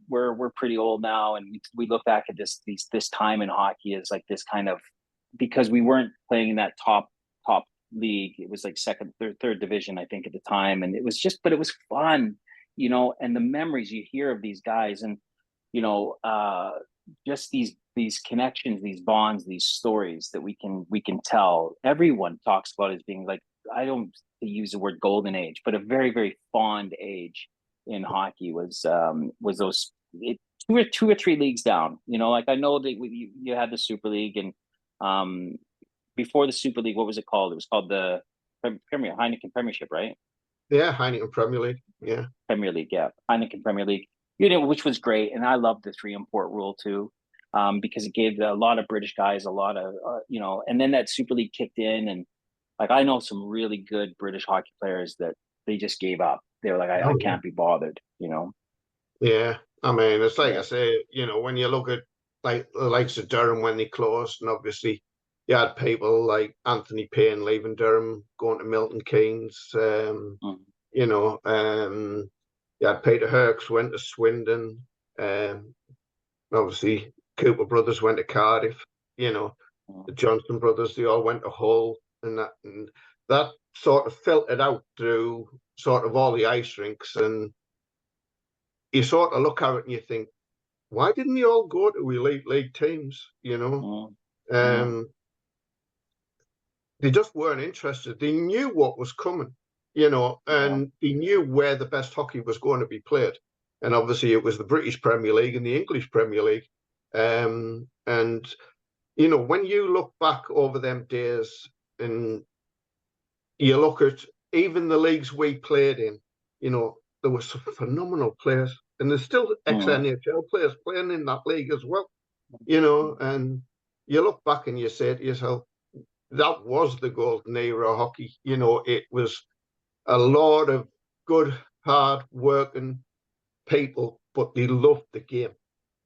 we're pretty old now, and we look back at this time in hockey as like this kind of, because we weren't playing in that top league. It was like second, third division, I think, at the time, and but it was fun, and the memories you hear of these guys, and you know, uh, just these connections, these bonds, these stories that we can tell. Everyone talks about it as being like, I don't use the word golden age, but a very, very fond age in hockey was those two or three leagues down. Like, I know that you had the Super League, and um, before the Super League, what was it called? It was called the Premier Heineken Premiership, right? yeah. Heineken Premier League. Yeah, Premier League, yeah, Heineken Premier League. Which was great, and I loved the three import rule too, because it gave a lot of British guys a lot of, and then that Super League kicked in, and like, I know some really good British hockey players that they just gave up. They were like, I oh yeah, can't be bothered. yeah. I mean, it's like I Yeah. say, when you look at like the likes of Durham when they closed, and obviously you had people like Anthony Payne leaving Durham, going to Milton Keynes. Mm, You know, you had Peter Herks went to Swindon. Um, Obviously Cooper brothers went to Cardiff. You know, the mm, Johnson brothers, they all went to Hull, and that sort of filtered out through sort of all the ice rinks, and you sort of look at it and you think, why didn't you all go to elite league teams? mm, mm, Um, they just weren't interested. They knew what was coming, yeah. and they knew where the best hockey was going to be played. And obviously, it was the British Premier League and the English Premier League. And when you look back over them days, and you look at even the leagues we played in, there were some phenomenal players, and there's still ex Mm, NHL players playing in that league as well. And mm. you look back and you say to yourself, that was the golden era of hockey. You know, it was a lot of good, hard working people, but they loved the game.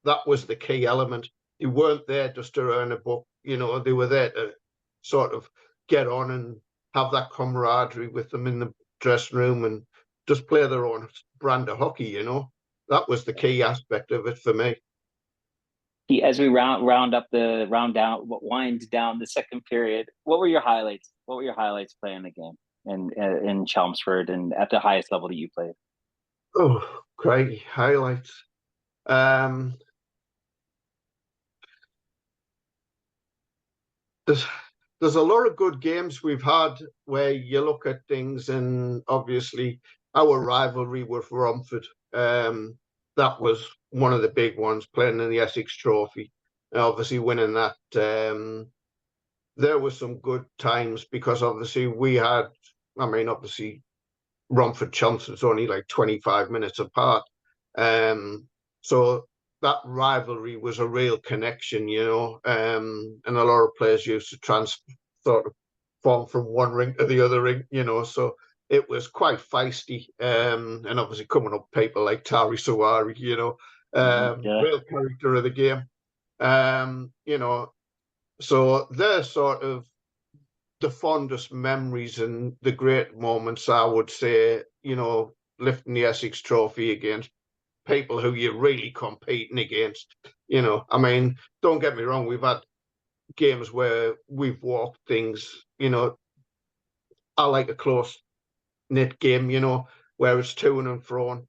That was the key element. They weren't there just to earn a buck. You know, they were there to sort of get on and have that camaraderie with them in the dressing room and just play their own brand of hockey. You know, that was the key aspect of it for me. As we wind down the second period, what were your highlights? What were your highlights playing the game in Chelmsford and at the highest level that you played? Oh, great highlights. Um, there's there's a lot of good games we've had where you look at things, and obviously our rivalry with Romford, that was one of the big ones, playing in the Essex Trophy, and obviously winning that. There were some good times because obviously we had, I mean, obviously Romford Chelmsford's only like 25 minutes apart. So that rivalry was a real connection, you know, and a lot of players used to sort of form from one ring to the other ring, you know, so it was quite feisty. And obviously coming up people like Tari Sawari, you know, Yeah. real character of the game. You know, so they're sort of the fondest memories and the great moments, I would say, you know, lifting the Essex Trophy against people who you're really competing against. You know, I mean, don't get me wrong, we've had games where we've walked things, you know. I like a close knit game, you know, where it's to and fro.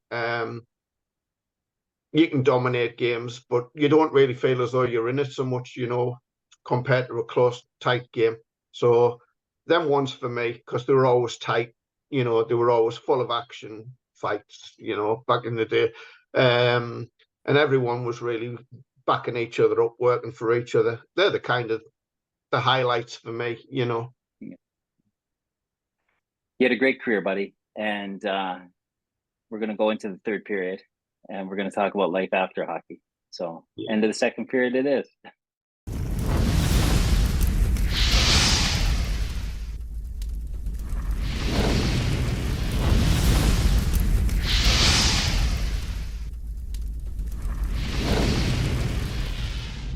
You can dominate games, but you don't really feel as though you're in it so much, you know, compared to a close, tight game. So them ones for me, because they were always tight, you know, they were always full of action fights, you know, back in the day. And everyone was really backing each other up, working for each other. They're the kind of the highlights for me, you know. You had a great career, buddy. And we're going to go into the third period and we're going to talk about life after hockey. So, Yeah. end of the second period, it is.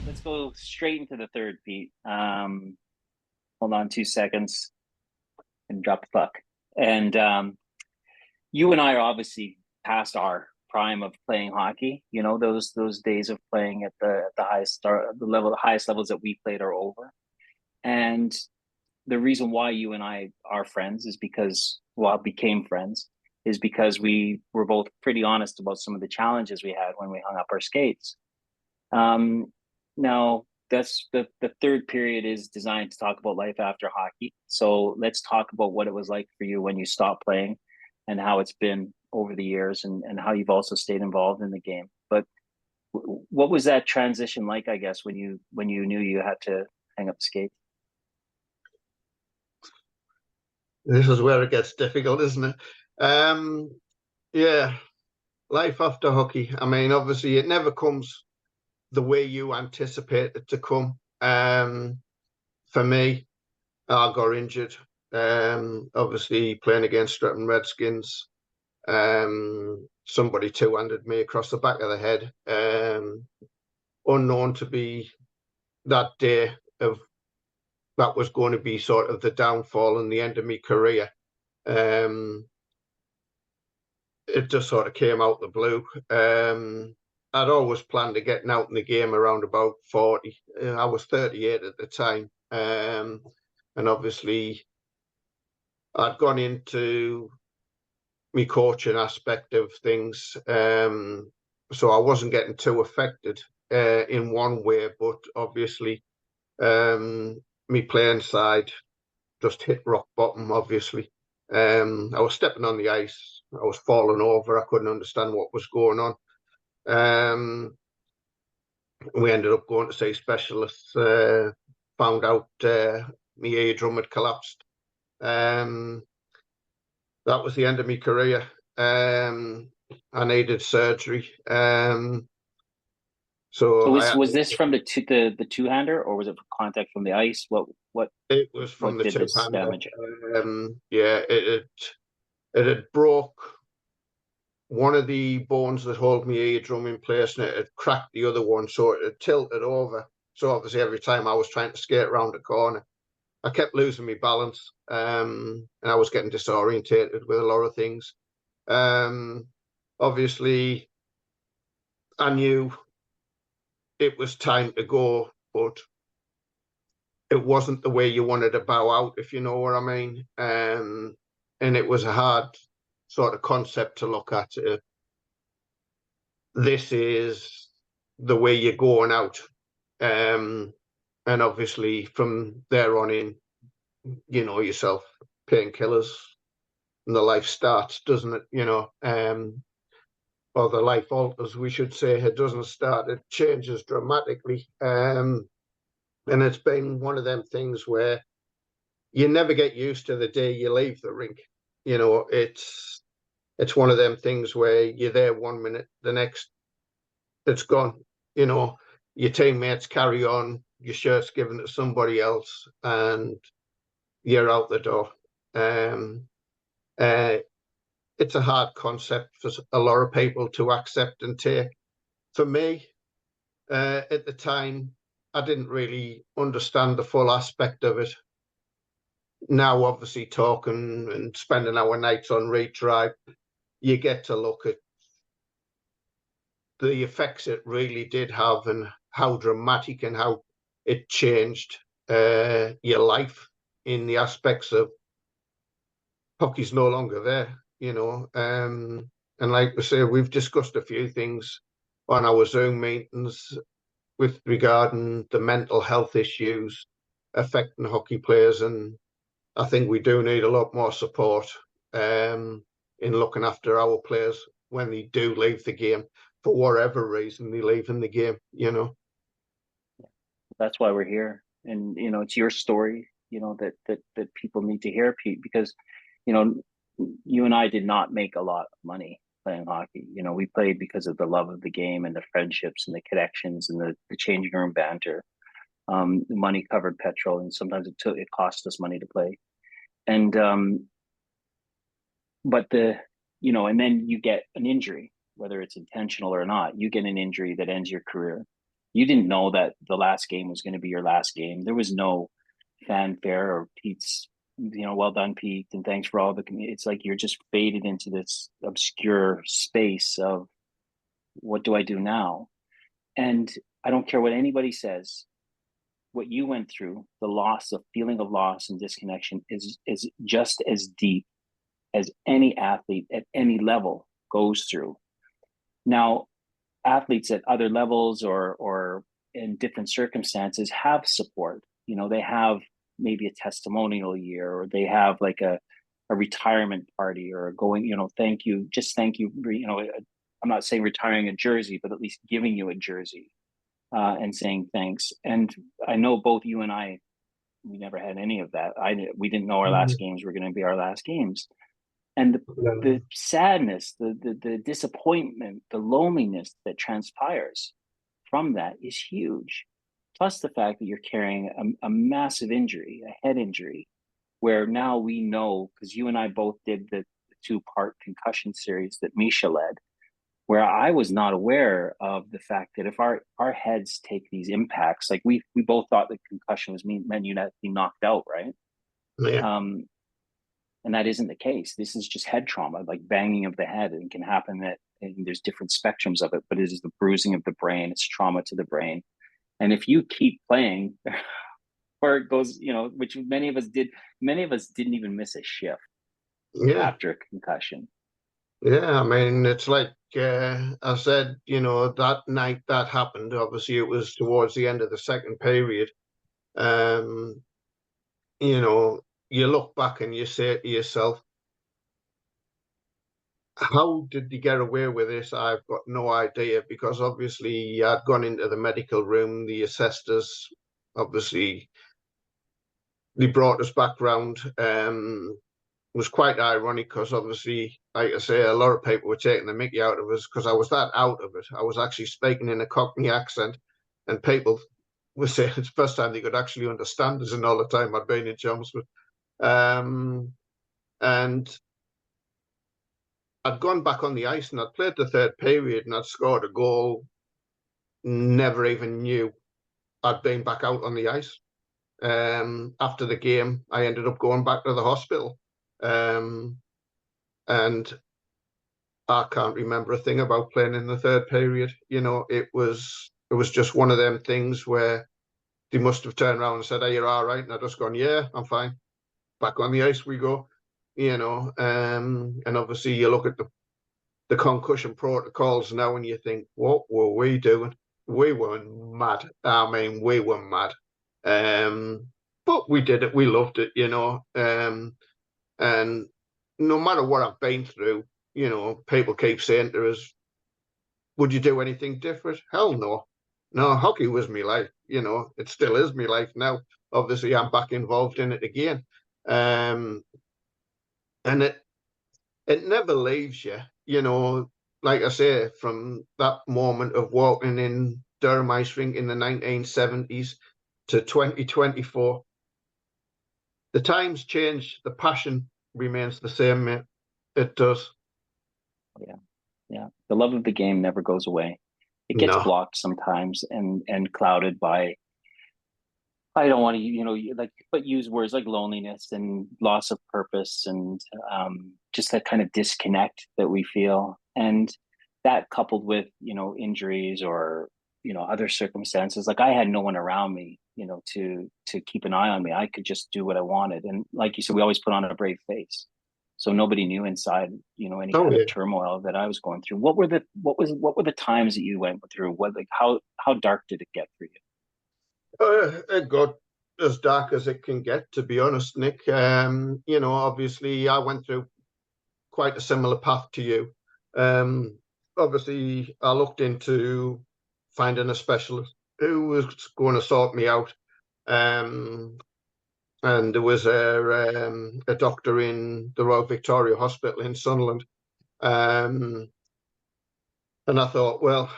Let's go straight into the third, Pete. Hold on 2 seconds and drop the puck. And you and I are obviously past our prime of playing hockey. You know, those days of playing at the highest levels that we played are over. And the reason why you and I are friends is because, well, became friends, is because we were both pretty honest about some of the challenges we had when we hung up our skates. Um, Now, that's the third period is designed to talk about life after hockey. So let's talk about what it was like for you when you stopped playing and how it's been over the years and how you've also stayed involved in the game. But what was that transition like, I guess, when you knew you had to hang up the skates? This is where it gets difficult, isn't it? Yeah, life after hockey. I mean, obviously, it never comes the way you anticipate it to come. For me, I got injured. Obviously, playing against Streatham Redskins, somebody two-handed me across the back of the head. Unknown to be that day of that was going to be sort of the downfall and the end of my career. Um, it just sort of came out the blue. I'd always planned to getting out in the game around about 40. I was 38 at the time. And obviously, I'd gone into my coaching aspect of things. So I wasn't getting too affected in one way, but obviously, my playing side just hit rock bottom, obviously. I was stepping on the ice. I was falling over. I couldn't understand what was going on. We ended up going to see specialists. Found out my eardrum had collapsed. That was the end of my career. I needed surgery. So Was this from the two-hander, or was it contact from the ice? it was from What the did this two-hander. damage? Yeah, it had broke one of the bones that hold my eardrum in place, and it had cracked the other one, so it had tilted over. So obviously, every time I was trying to skate around the corner, I kept losing my balance, and I was getting disorientated with a lot of things. Obviously, I knew it was time to go, but it wasn't the way you wanted to bow out, if you know what I mean. And it was a hard sort of concept to look at. This is the way you're going out. And obviously from there on in, you know yourself, painkillers, and the life starts, doesn't it? Or the life alters, we should say. It doesn't start, it changes dramatically. And it's been one of them things where you never get used to the day you leave the rink. It's one of them things where you're there 1 minute, the next it's gone. Your teammates carry on, your shirt's given to somebody else, and you're out the door. It's a hard concept for a lot of people to accept and take. For me, at the time, I didn't really understand the full aspect of it. Now, obviously, talking and spending our nights on retribe, you get to look at the effects it really did have and how dramatic and how it changed your life in the aspects of hockey's no longer there, and like we say, we've discussed a few things on our Zoom meetings with regarding the mental health issues affecting hockey players, and I think we do need a lot more support in looking after our players when they do leave the game, for whatever reason they leave in the game. That's why we're here, and it's your story. That people need to hear, Pete, because you and I did not make a lot of money playing hockey. We played because of the love of the game and the friendships and the connections and the changing room banter. Money covered petrol, and sometimes it cost us money to play. And but and then you get an injury, whether it's intentional or not. You get an injury that ends your career. You didn't know that the last game was going to be your last game. There was no fanfare or Pete's, well done, Pete, and thanks for all the. It's like you're just faded into this obscure space of what do I do now? And I don't care what anybody says. What you went through, the feeling of loss and disconnection is just as deep as any athlete at any level goes through. Now, athletes at other levels or in different circumstances have support. They have maybe a testimonial year, or they have like a retirement party, or going, thank you. I'm not saying retiring a jersey, but at least giving you a jersey and saying thanks. And I know both you and I, we never had any of that. We didn't know our last games were going to be our last games. And the sadness, the disappointment, the loneliness that transpires from that is huge. Plus the fact that you're carrying a massive injury, a head injury, where now we know, because you and I both did the two-part concussion series that Misha led, where I was not aware of the fact that if our heads take these impacts, like we both thought that concussion meant you not be knocked out, right? Yeah. And that isn't the case. This is just head trauma, like banging of the head, and can happen and there's different spectrums of it, but it is the bruising of the brain, it's trauma to the brain. And if you keep playing, or it goes, which many of us didn't even miss a shift after a concussion. Yeah, I mean, it's like I said, that night that happened, obviously it was towards the end of the second period. You look back and you say to yourself, how did they get away with this? I've got no idea, because obviously I'd gone into the medical room, the assessed us, obviously they brought us back round. It was quite ironic because obviously like I say, a lot of people were taking the mickey out of us because I was that out of it. I was actually speaking in a Cockney accent, and people were saying it's the first time they could actually understand us in all the time I'd been in Chelmsford. And I'd gone back on the ice and I'd played the third period and I'd scored a goal. Never even knew I'd been back out on the ice. After the game, I ended up going back to the hospital. And I can't remember a thing about playing in the third period. It was just one of them things where they must have turned around and said, "Hey, you're all right?" And I just gone, "Yeah, I'm fine." Back on the ice we go. And obviously you look at the concussion protocols now and you think, what were we doing? We were mad. I mean, we were mad. But we did it. We loved it, and no matter what I've been through, people keep saying to us, would you do anything different? Hell no. No, hockey was my life. It still is my life now. Obviously, I'm back involved in it again. And it never leaves you, like I say, from that moment of walking in Durham Ice Rink in the 1970s to 2024. The times change, the passion remains the same, mate. It does. Yeah. Yeah. The love of the game never goes away. It gets No. blocked sometimes and clouded by, I don't want to, but use words like loneliness and loss of purpose and just that kind of disconnect that we feel. And that coupled with, injuries or, other circumstances, like I had no one around me, to keep an eye on me. I could just do what I wanted. And like you said, we always put on a brave face. So nobody knew inside, any Oh kind of yeah. turmoil that I was going through. What were the times that you went through? How dark did it get for you? It got as dark as it can get, to be honest, Nick. Obviously I went through quite a similar path to you. Obviously, I looked into finding a specialist who was going to sort me out. And there was a doctor in the Royal Victoria Hospital in Sunderland. And I thought, well,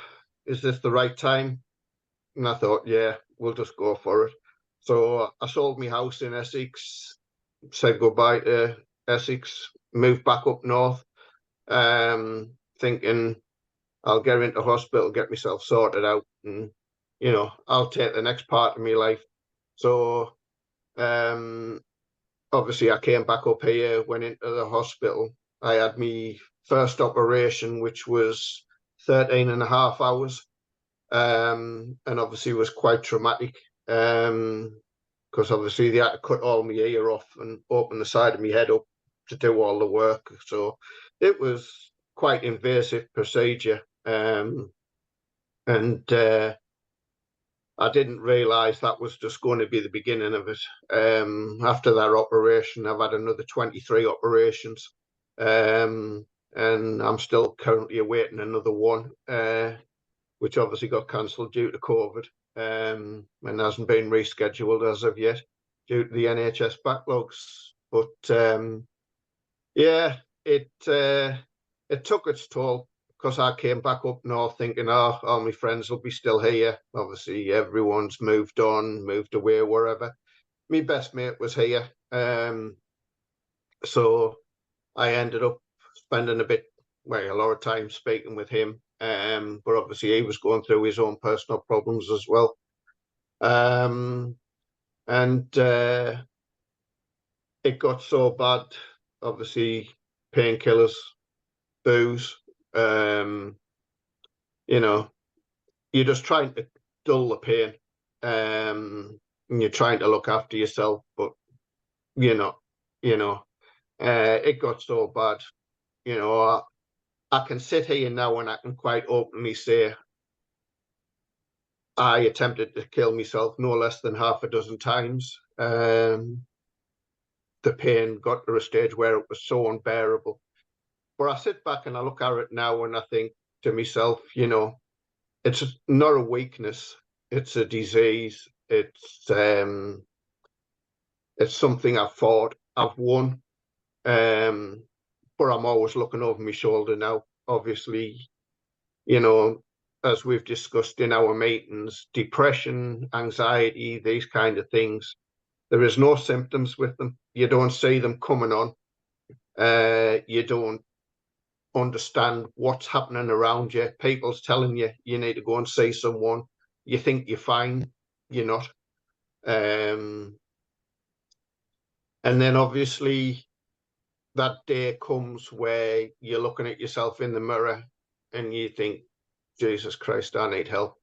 is this the right time? And I thought, yeah, we'll just go for it. So I sold my house in Essex, said goodbye to Essex, moved back up north, thinking I'll get into hospital, get myself sorted out, and I'll take the next part of my life. So obviously I came back up here, went into the hospital. I had my first operation, which was 13 and a half hours, and obviously was quite traumatic, because obviously they had to cut all my ear off and open the side of my head up to do all the work. So it was quite invasive procedure, and I didn't realise that was just going to be the beginning of it. After that operation, I've had another 23 operations, and I'm still currently awaiting another one, which obviously got cancelled due to COVID, and hasn't been rescheduled as of yet due to the NHS backlogs. But yeah, it took its toll because I came back up north thinking, oh, all my friends will be still here. Obviously, everyone's moved on, moved away, wherever. My best mate was here, so I ended up spending a lot of time speaking with him. But obviously, he was going through his own personal problems as well. And it got so bad, obviously, painkillers, booze, you're just trying to dull the pain, and you're trying to look after yourself, but you know, you know, it got so bad. I can sit here now and I can quite openly say I attempted to kill myself no less than half a dozen times. The pain got to a stage where it was so unbearable. But I sit back and I look at it now and I think to myself, it's not a weakness, it's a disease. It's something I've fought, I've won. but I'm always looking over my shoulder now. Obviously, you know, as we've discussed in our meetings, depression, anxiety, these kind of things, there is no symptoms with them. You don't see them coming on. You don't understand what's happening around you. People's telling you you need to go and see someone. You think you're fine, you're not. And then obviously that day comes where you're looking at yourself in the mirror and you think, Jesus Christ, I need help.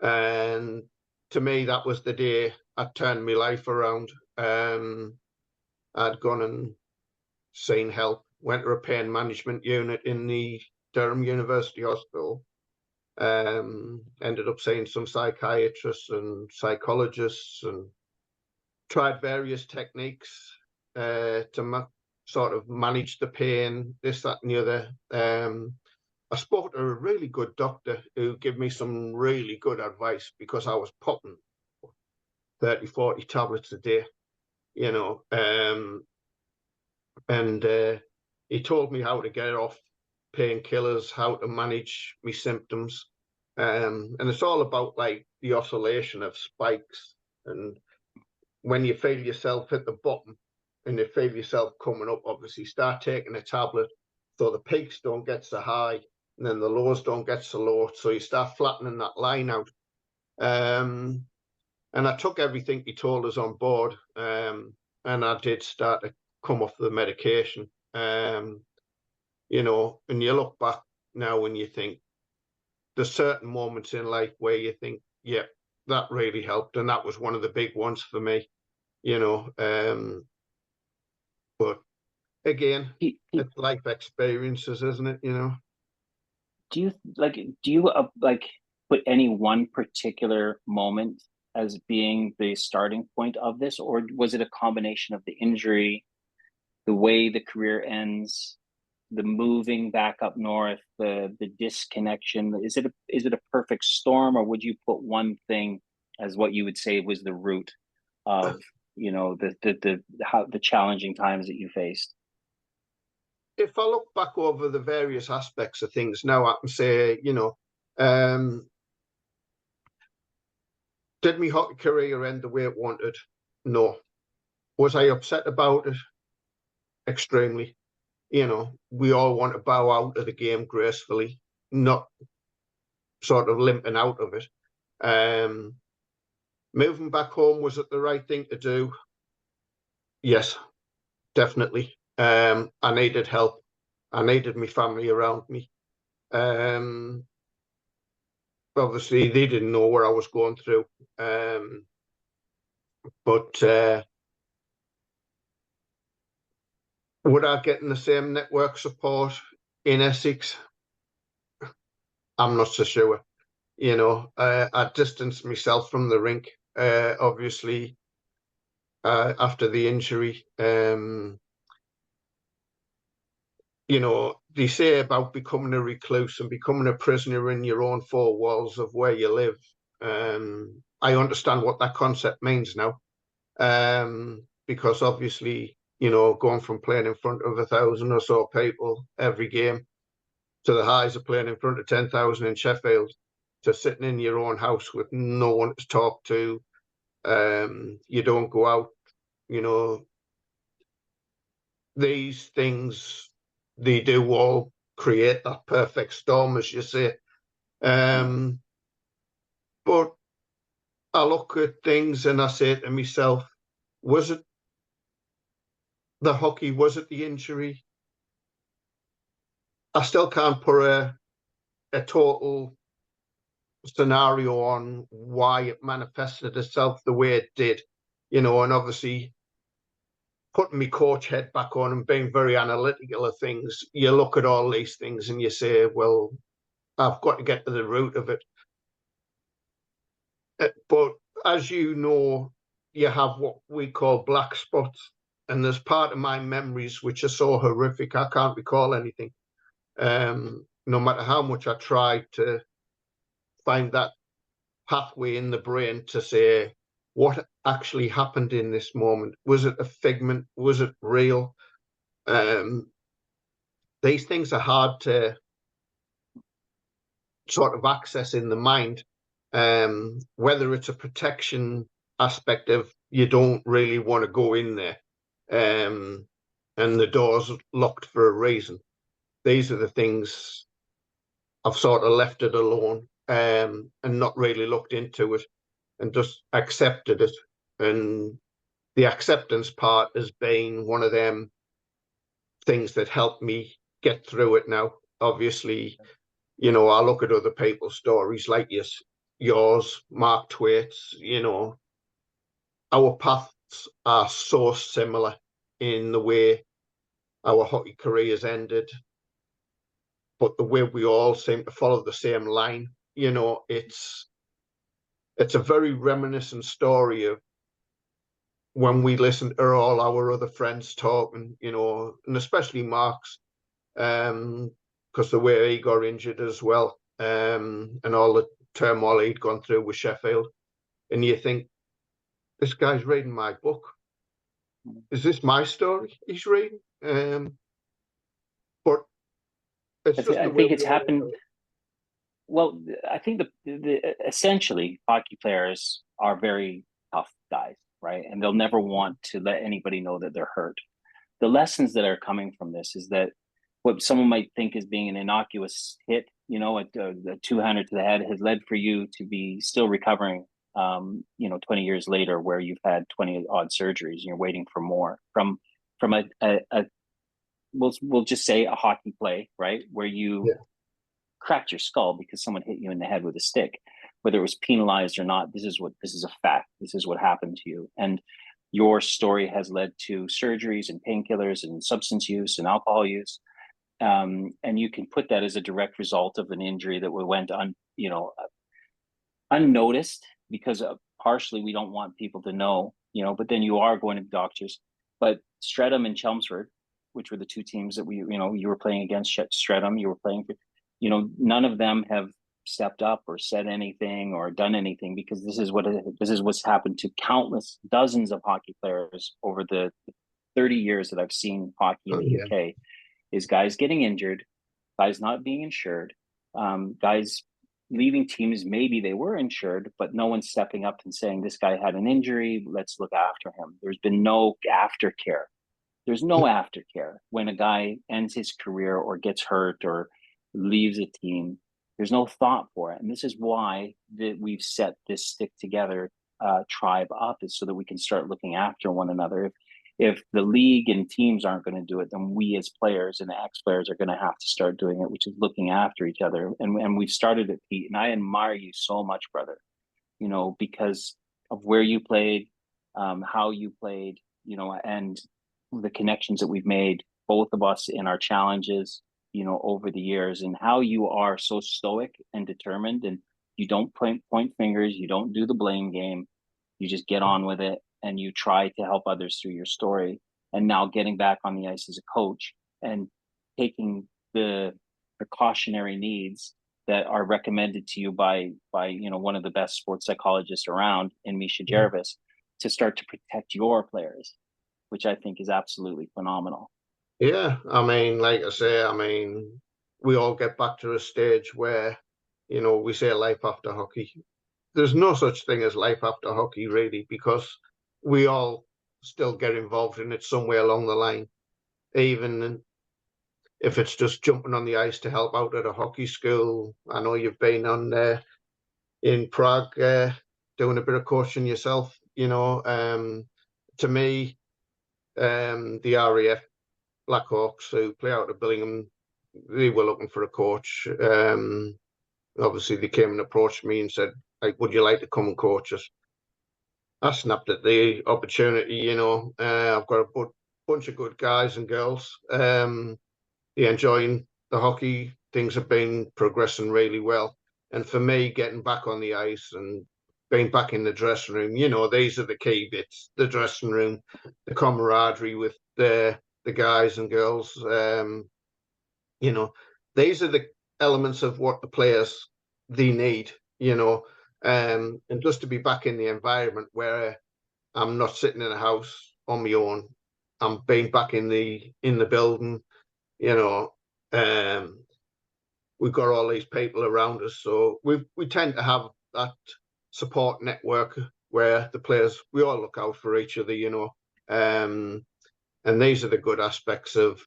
And to me, that was the day I turned my life around. I'd gone and seen help, went to a pain management unit in the Durham University Hospital. Ended up seeing some psychiatrists and psychologists and tried various techniques to sort of manage the pain, this, that, and the other. I spoke to a really good doctor who gave me some really good advice because I was popping 30, 40 tablets a day, you know, and he told me how to get off painkillers, how to manage my symptoms. And it's all about like the oscillation of spikes. And when you feel yourself at the bottom and you feel yourself coming up, obviously start taking a tablet so the peaks don't get so high and then the lows don't get so low. So you start flattening that line out. And I took everything he told us on board. And I did start to come off the medication. You know, and you look back now and you think there's certain moments in life where you think, yeah, that really helped. And that was one of the big ones for me, you know. But again, it's life experiences, isn't it? You know. Do you like put any one particular moment as being the starting point of this, or was it a combination of the injury, the way the career ends, the moving back up north, the disconnection? Is it a perfect storm, or would you put one thing as what you would say was the root of, you know, the challenging times that you faced? If I look back over the various aspects of things now, I can say, you know, did my hockey career end the way it wanted? No. Was I upset about it? Extremely. You know, we all want to bow out of the game gracefully, not sort of limping out of it. Moving back home, was it the right thing to do? Yes, definitely. I needed help. I needed my family around me. Obviously, they didn't know what I was going through. But would I get in the same network support in Essex? I'm not so sure. You know, I distanced myself from the rink, obviously, after the injury. You know, they say about becoming a recluse and becoming a prisoner in your own four walls of where you live. I understand what that concept means now, because obviously, you know, going from playing in front of 1,000 or so people every game to the highs of playing in front of 10,000 in Sheffield to sitting in your own house with no one to talk to. You don't go out, you know, these things, they do all create that perfect storm, as you say. But I look at things and I say to myself, was it the hockey? Was it the injury? I still can't put a total scenario on why it manifested itself the way it did, you know, and obviously putting my coach head back on and being very analytical of things, you look at all these things and you say, well, I've got to get to the root of it. But as you know, you have what we call black spots. And there's part of my memories which are so horrific, I can't recall anything. No matter how much I tried to find that pathway in the brain to say, what actually happened in this moment? Was it a figment? Was it real? these things are hard to sort of access in the mind. Whether it's a protection aspect of you don't really want to go in there, and the door's locked for a reason. These are the things I've sort of left it alone, and not really looked into it, and just accepted it. And the acceptance part has been one of them things that helped me get through it now. Obviously, I look at other people's stories like yours, Mark Twait's, our paths are so similar in the way our hockey careers ended, but the way we all seem to follow the same line. It's a very reminiscent story of when we listen to all our other friends talking, and especially Mark's, because the way he got injured as well, and all the turmoil he'd gone through with Sheffield. And you think, this guy's reading my book. Is this my story he's reading? But it's just I the way think it's happened. Well, I think essentially hockey players are very tough guys, right? And they'll never want to let anybody know that they're hurt. The lessons that are coming from this is that what someone might think is being an innocuous hit, a two-hander to the head, has led for you to be still recovering, 20 years later, where you've had 20 odd surgeries and you're waiting for more from a we'll just say a hockey play, right? Where you cracked your skull because someone hit you in the head with a stick, whether it was penalized or not. This is a fact. This is what happened to you. And your story has led to surgeries and painkillers and substance use and alcohol use. And you can put that as a direct result of an injury that went unnoticed, because partially we don't want people to know, but then you are going to doctors. But Streatham and Chelmsford, which were the two teams that you were playing against. Streatham, you were playing for, none of them have stepped up or said anything or done anything, because this is what's happened to countless dozens of hockey players over the 30 years that I've seen hockey in the UK, is guys getting injured, guys not being insured, guys leaving teams, maybe they were insured, but no one's stepping up and saying, this guy had an injury, let's look after him. There's been no aftercare. There's no aftercare when a guy ends his career or gets hurt or leaves a team. There's no thought for it. And this is why we've set this Stick Together tribe up, is so that we can start looking after one another. If the league and teams aren't going to do it, then we as players and ex-players are going to have to start doing it, which is looking after each other. And we've started it, Pete, and I admire you so much, brother, because of where you played, how you played, and the connections that we've made, both of us, in our challenges, over the years, and how you are so stoic and determined, and you don't point fingers, you don't do the blame game, you just get on with it, and you try to help others through your story. And now getting back on the ice as a coach and taking the precautionary needs that are recommended to you by one of the best sports psychologists around, in Misha Jarvis, to start to protect your players, which I think is absolutely phenomenal. Yeah, like I say, we all get back to a stage where, we say life after hockey. There's no such thing as life after hockey, really, because we all still get involved in it somewhere along the line. Even if it's just jumping on the ice to help out at a hockey school. I know you've been on in Prague doing a bit of coaching yourself. To me, the RAF Blackhawks, who play out of Billingham, they were looking for a coach. Obviously, they came and approached me and said, like, would you like to come and coach us? I snapped at the opportunity. I've got a bunch of good guys and girls. They're enjoying the hockey. Things have been progressing really well. And for me, getting back on the ice and being back in the dressing room, these are the key bits: the dressing room, the camaraderie with the guys and girls. These are the elements of what the players they need. And just to be back in the environment where I'm not sitting in a house on my own, I'm being back in the building. We've got all these people around us, so we tend to have that support network where the players, we all look out for each other, you know. And these are the good aspects of,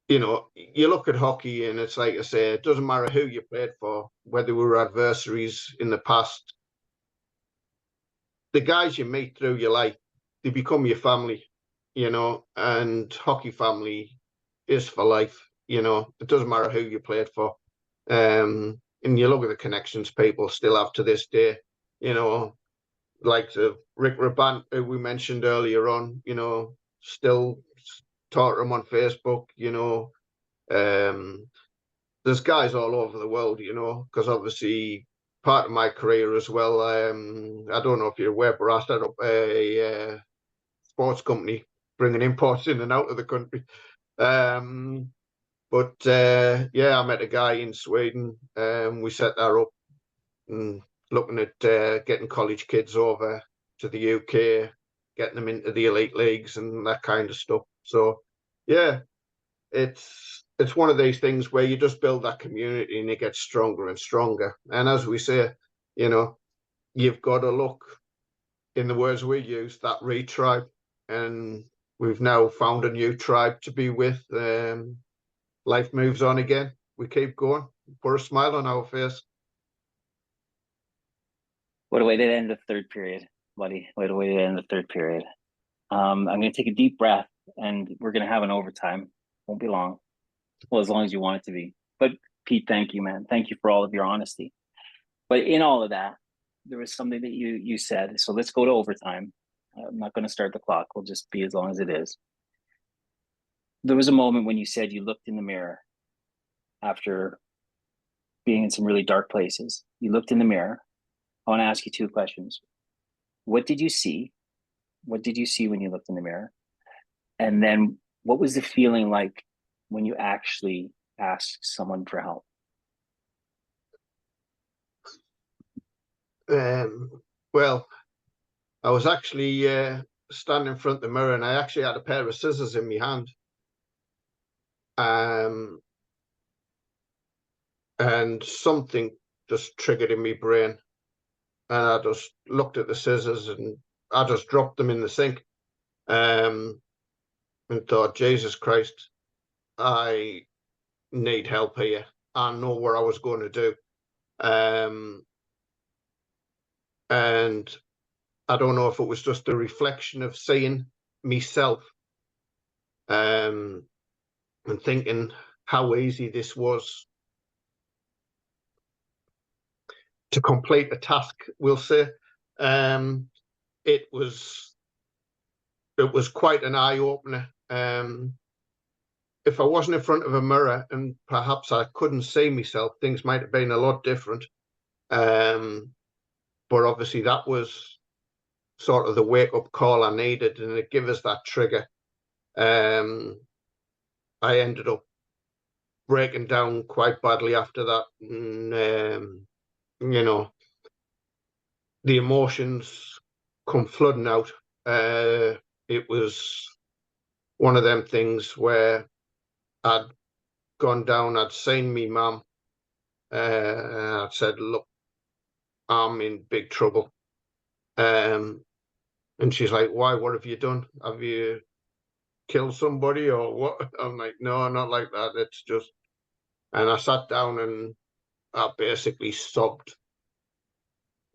you know, you look at hockey and it's like I say, it doesn't matter who you played for, whether we were adversaries in the past. The guys you meet through your life, they become your family, you know, and hockey family is for life, you know. It doesn't matter who you played for. And you look at the connections people still have to this day, you know, like the Rick Rabant, who we mentioned earlier on, you know, still talk to him on Facebook, you know. There's guys all over the world, you know, because obviously part of my career as well, I don't know if you're aware, but I set up a sports company bringing imports in and out of the country. Yeah, I met a guy in Sweden. We set that up and looking at getting college kids over to the UK, getting them into the elite leagues and that kind of stuff. So, yeah, it's one of these things where you just build that community and it gets stronger and stronger. And as we say, you know, you've got to look, in the words we use, that retribe. And we've now found a new tribe to be with. Life moves on again. We keep going. Put a smile on our face. What a way to end the third period, buddy. What a way to end the third period. I'm going to take a deep breath and we're going to have an overtime. Won't be long. Well, as long as you want it to be. But Pete, thank you, man. Thank you for all of your honesty. But in all of that, there was something that you said. So let's go to overtime. I'm not going to start the clock. We'll just be as long as it is. There was a moment when you said you looked in the mirror after being in some really dark places. You looked in the mirror. I want to ask you two questions. What did you see? What did you see when you looked in the mirror? And then what was the feeling like when you actually asked someone for help? Well, I was actually standing in front of the mirror and I actually had a pair of scissors in my hand. And something just triggered in my brain. And I just looked at the scissors and I just dropped them in the sink. And thought, Jesus Christ, I need help here. I know what I was going to do. And I don't know if it was just a reflection of seeing myself and thinking how easy this was to complete a task, we'll say. It was quite an eye-opener. If I wasn't in front of a mirror and perhaps I couldn't see myself, things might have been a lot different. But obviously that was sort of the wake-up call I needed, and it gave us that trigger. I ended up breaking down quite badly after that. And, you know, the emotions come flooding out. It was one of them things where I'd gone down, I'd seen me mum, I'd said, look, I'm in big trouble. And she's like, why, what have you done? Have you killed somebody or what? I'm like, no, not like that. It's just, and I sat down and I basically sobbed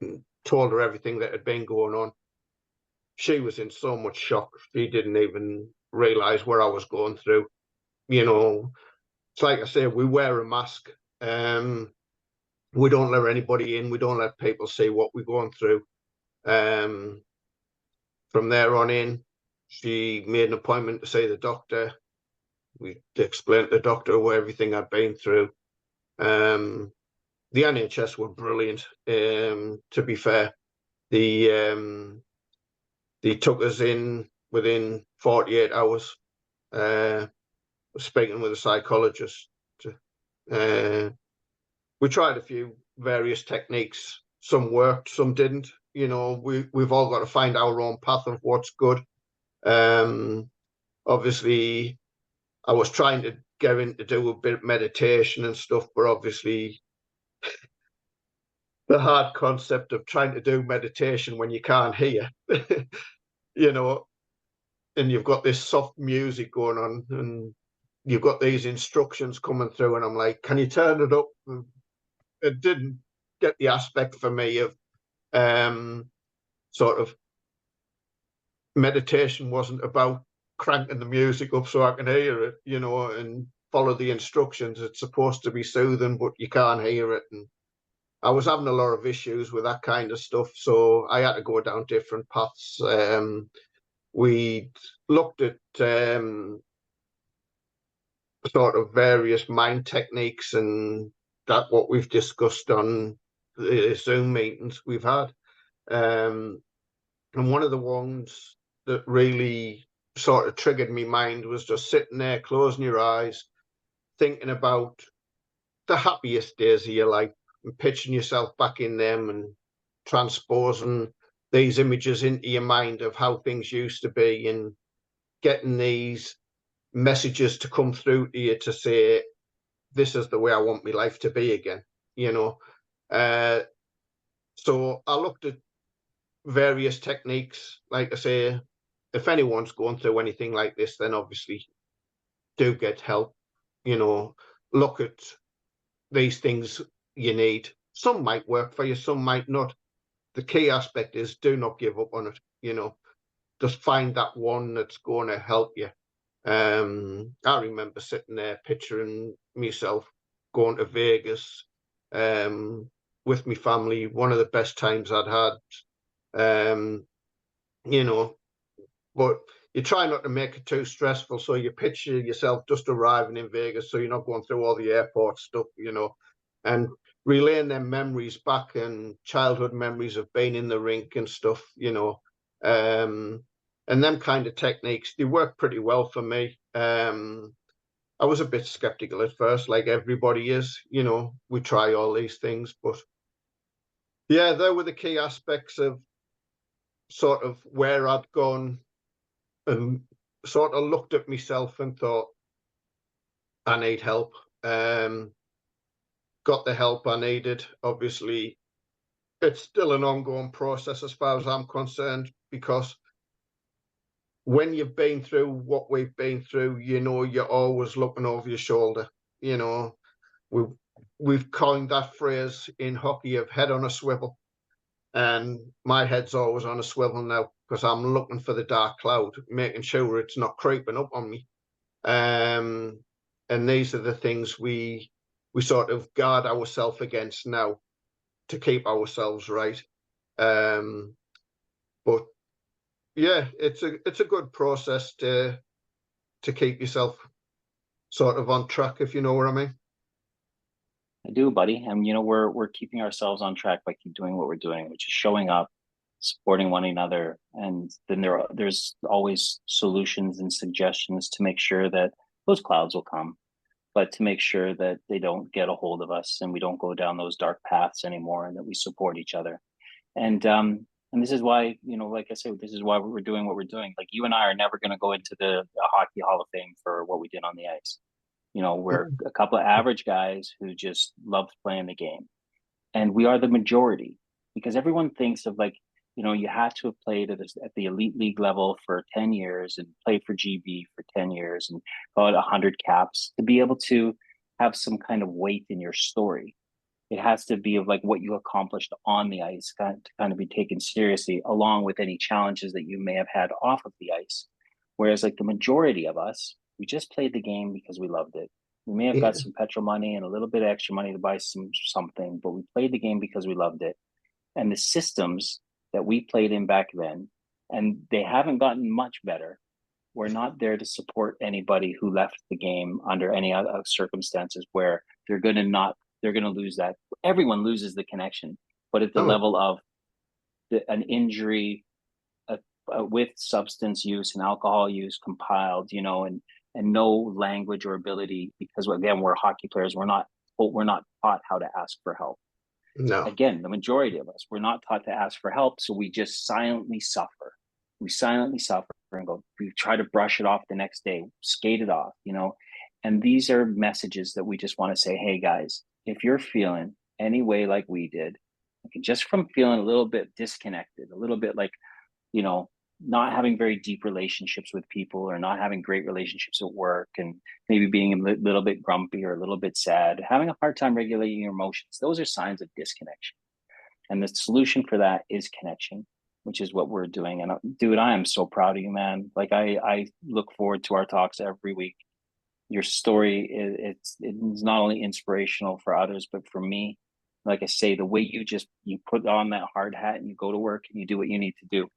and told her everything that had been going on. She was in so much shock. She didn't even realize what I was going through. You know, it's like I say, we wear a mask. We don't let anybody in. We don't let people see what we're going through. From there on in, she made an appointment to see the doctor. We explained to the doctor everything I'd been through. The NHS were brilliant. To be fair, they took us in within 48 hours. Speaking with a psychologist. We tried a few various techniques. Some worked, some didn't. You know, we've all got to find our own path of what's good. Obviously, I was trying to getting to do a bit of meditation and stuff, but obviously the hard concept of trying to do meditation when you can't hear, you know, and you've got this soft music going on and you've got these instructions coming through, and I'm like, can you turn it up? It didn't get the aspect for me of sort of meditation wasn't about cranking the music up so I can hear it, you know, and follow the instructions. It's supposed to be soothing, but you can't hear it. And I was having a lot of issues with that kind of stuff, so I had to go down different paths. We looked at sort of various mind techniques, and that what we've discussed on the Zoom meetings we've had. And one of the ones that really sort of triggered me mind was just sitting there, closing your eyes, thinking about the happiest days of your life and pitching yourself back in them and transposing these images into your mind of how things used to be, and getting these messages to come through to you to say, this is the way I want my life to be again, you know. So I looked at various techniques. Like I say, if anyone's going through anything like this, then obviously do get help, you know. Look at these things you need. Some might work for you, some might not. The key aspect is do not give up on it, you know. Just find that one that's going to help you. I remember sitting there picturing myself going to Vegas with my family, one of the best times I'd had. You know, but you try not to make it too stressful. So you picture yourself just arriving in Vegas, so you're not going through all the airport stuff, you know, and relaying them memories back and childhood memories of being in the rink and stuff, you know. And them kind of techniques, they work pretty well for me. I was a bit skeptical at first, like everybody is, you know, we try all these things, but yeah, there were the key aspects of sort of where I'd gone, and sort of looked at myself and thought, I need help. Got the help I needed. Obviously, it's still an ongoing process as far as I'm concerned, because when you've been through what we've been through, you know, you're always looking over your shoulder. You know, we've coined that phrase in hockey of head on a swivel. And my head's always on a swivel now, because I'm looking for the dark cloud, making sure it's not creeping up on me. And these are the things we sort of guard ourselves against now to keep ourselves right. But yeah, it's a good process to keep yourself sort of on track, if you know what I mean. I do, buddy. And you know, we're keeping ourselves on track by keep doing what we're doing, which is showing up, supporting one another, and then there's always solutions and suggestions to make sure that those clouds will come, but to make sure that they don't get a hold of us and we don't go down those dark paths anymore, and that we support each other. And this is why, you know, like I said, this is why we're doing what we're doing. Like, you and I are never going to go into the Hockey Hall of Fame for what we did on the ice. You know, we're a couple of average guys who just loved playing the game. And we are the majority, because everyone thinks of, like, you know, you had to have played at the elite league level for 10 years and played for GB for 10 years and got 100 caps to be able to have some kind of weight in your story. It has to be of like what you accomplished on the ice to kind of be taken seriously, along with any challenges that you may have had off of the ice. Whereas, like, the majority of us, we just played the game because we loved it. We may have Yeah. got some petrol money and a little bit of extra money to buy something, but we played the game because we loved it. And the systems that we played in back then, and they haven't gotten much better. We're not there to support anybody who left the game under any other circumstances where they're going to lose that. Everyone loses the connection, but at the level of an injury with substance use and alcohol use compiled, you know, and no language or ability, because again, we're hockey players. We're not taught how to ask for help. No. Again, the majority of us, we're not taught to ask for help, so we just silently suffer. We silently suffer and go. We try to brush it off the next day, skate it off, you know. And these are messages that we just want to say, hey guys, if you're feeling any way like we did, just from feeling a little bit disconnected, a little bit like, you know, not having very deep relationships with people, or not having great relationships at work, and maybe being a little bit grumpy or a little bit sad, having a hard time regulating your emotions, those are signs of disconnection. And the solution for that is connection, which is what we're doing. And dude, I am so proud of you, man. Like I look forward to our talks every week. Your story it's not only inspirational for others, but for me. Like I say, the way you put on that hard hat and you go to work and you do what you need to do.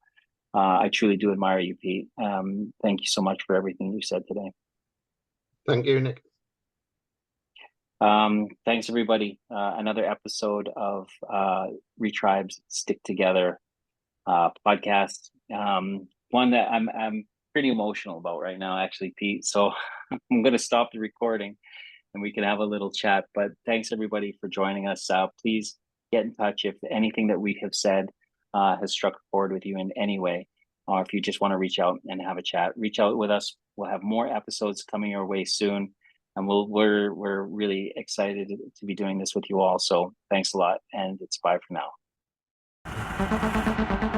I truly do admire you, Pete. Thank you so much for everything you said today. Thank you, Nick. Thanks everybody. Another episode of Retribes Stick Together podcast. One that I'm pretty emotional about right now, actually, Pete. So I'm going to stop the recording and we can have a little chat. But thanks everybody for joining us. Please get in touch if anything that we have said has struck a chord with you in any way, or if you just want to reach out and have a chat, reach out with us. We'll have more episodes coming your way soon, and we're really excited to be doing this with you all. So thanks a lot, and it's bye for now.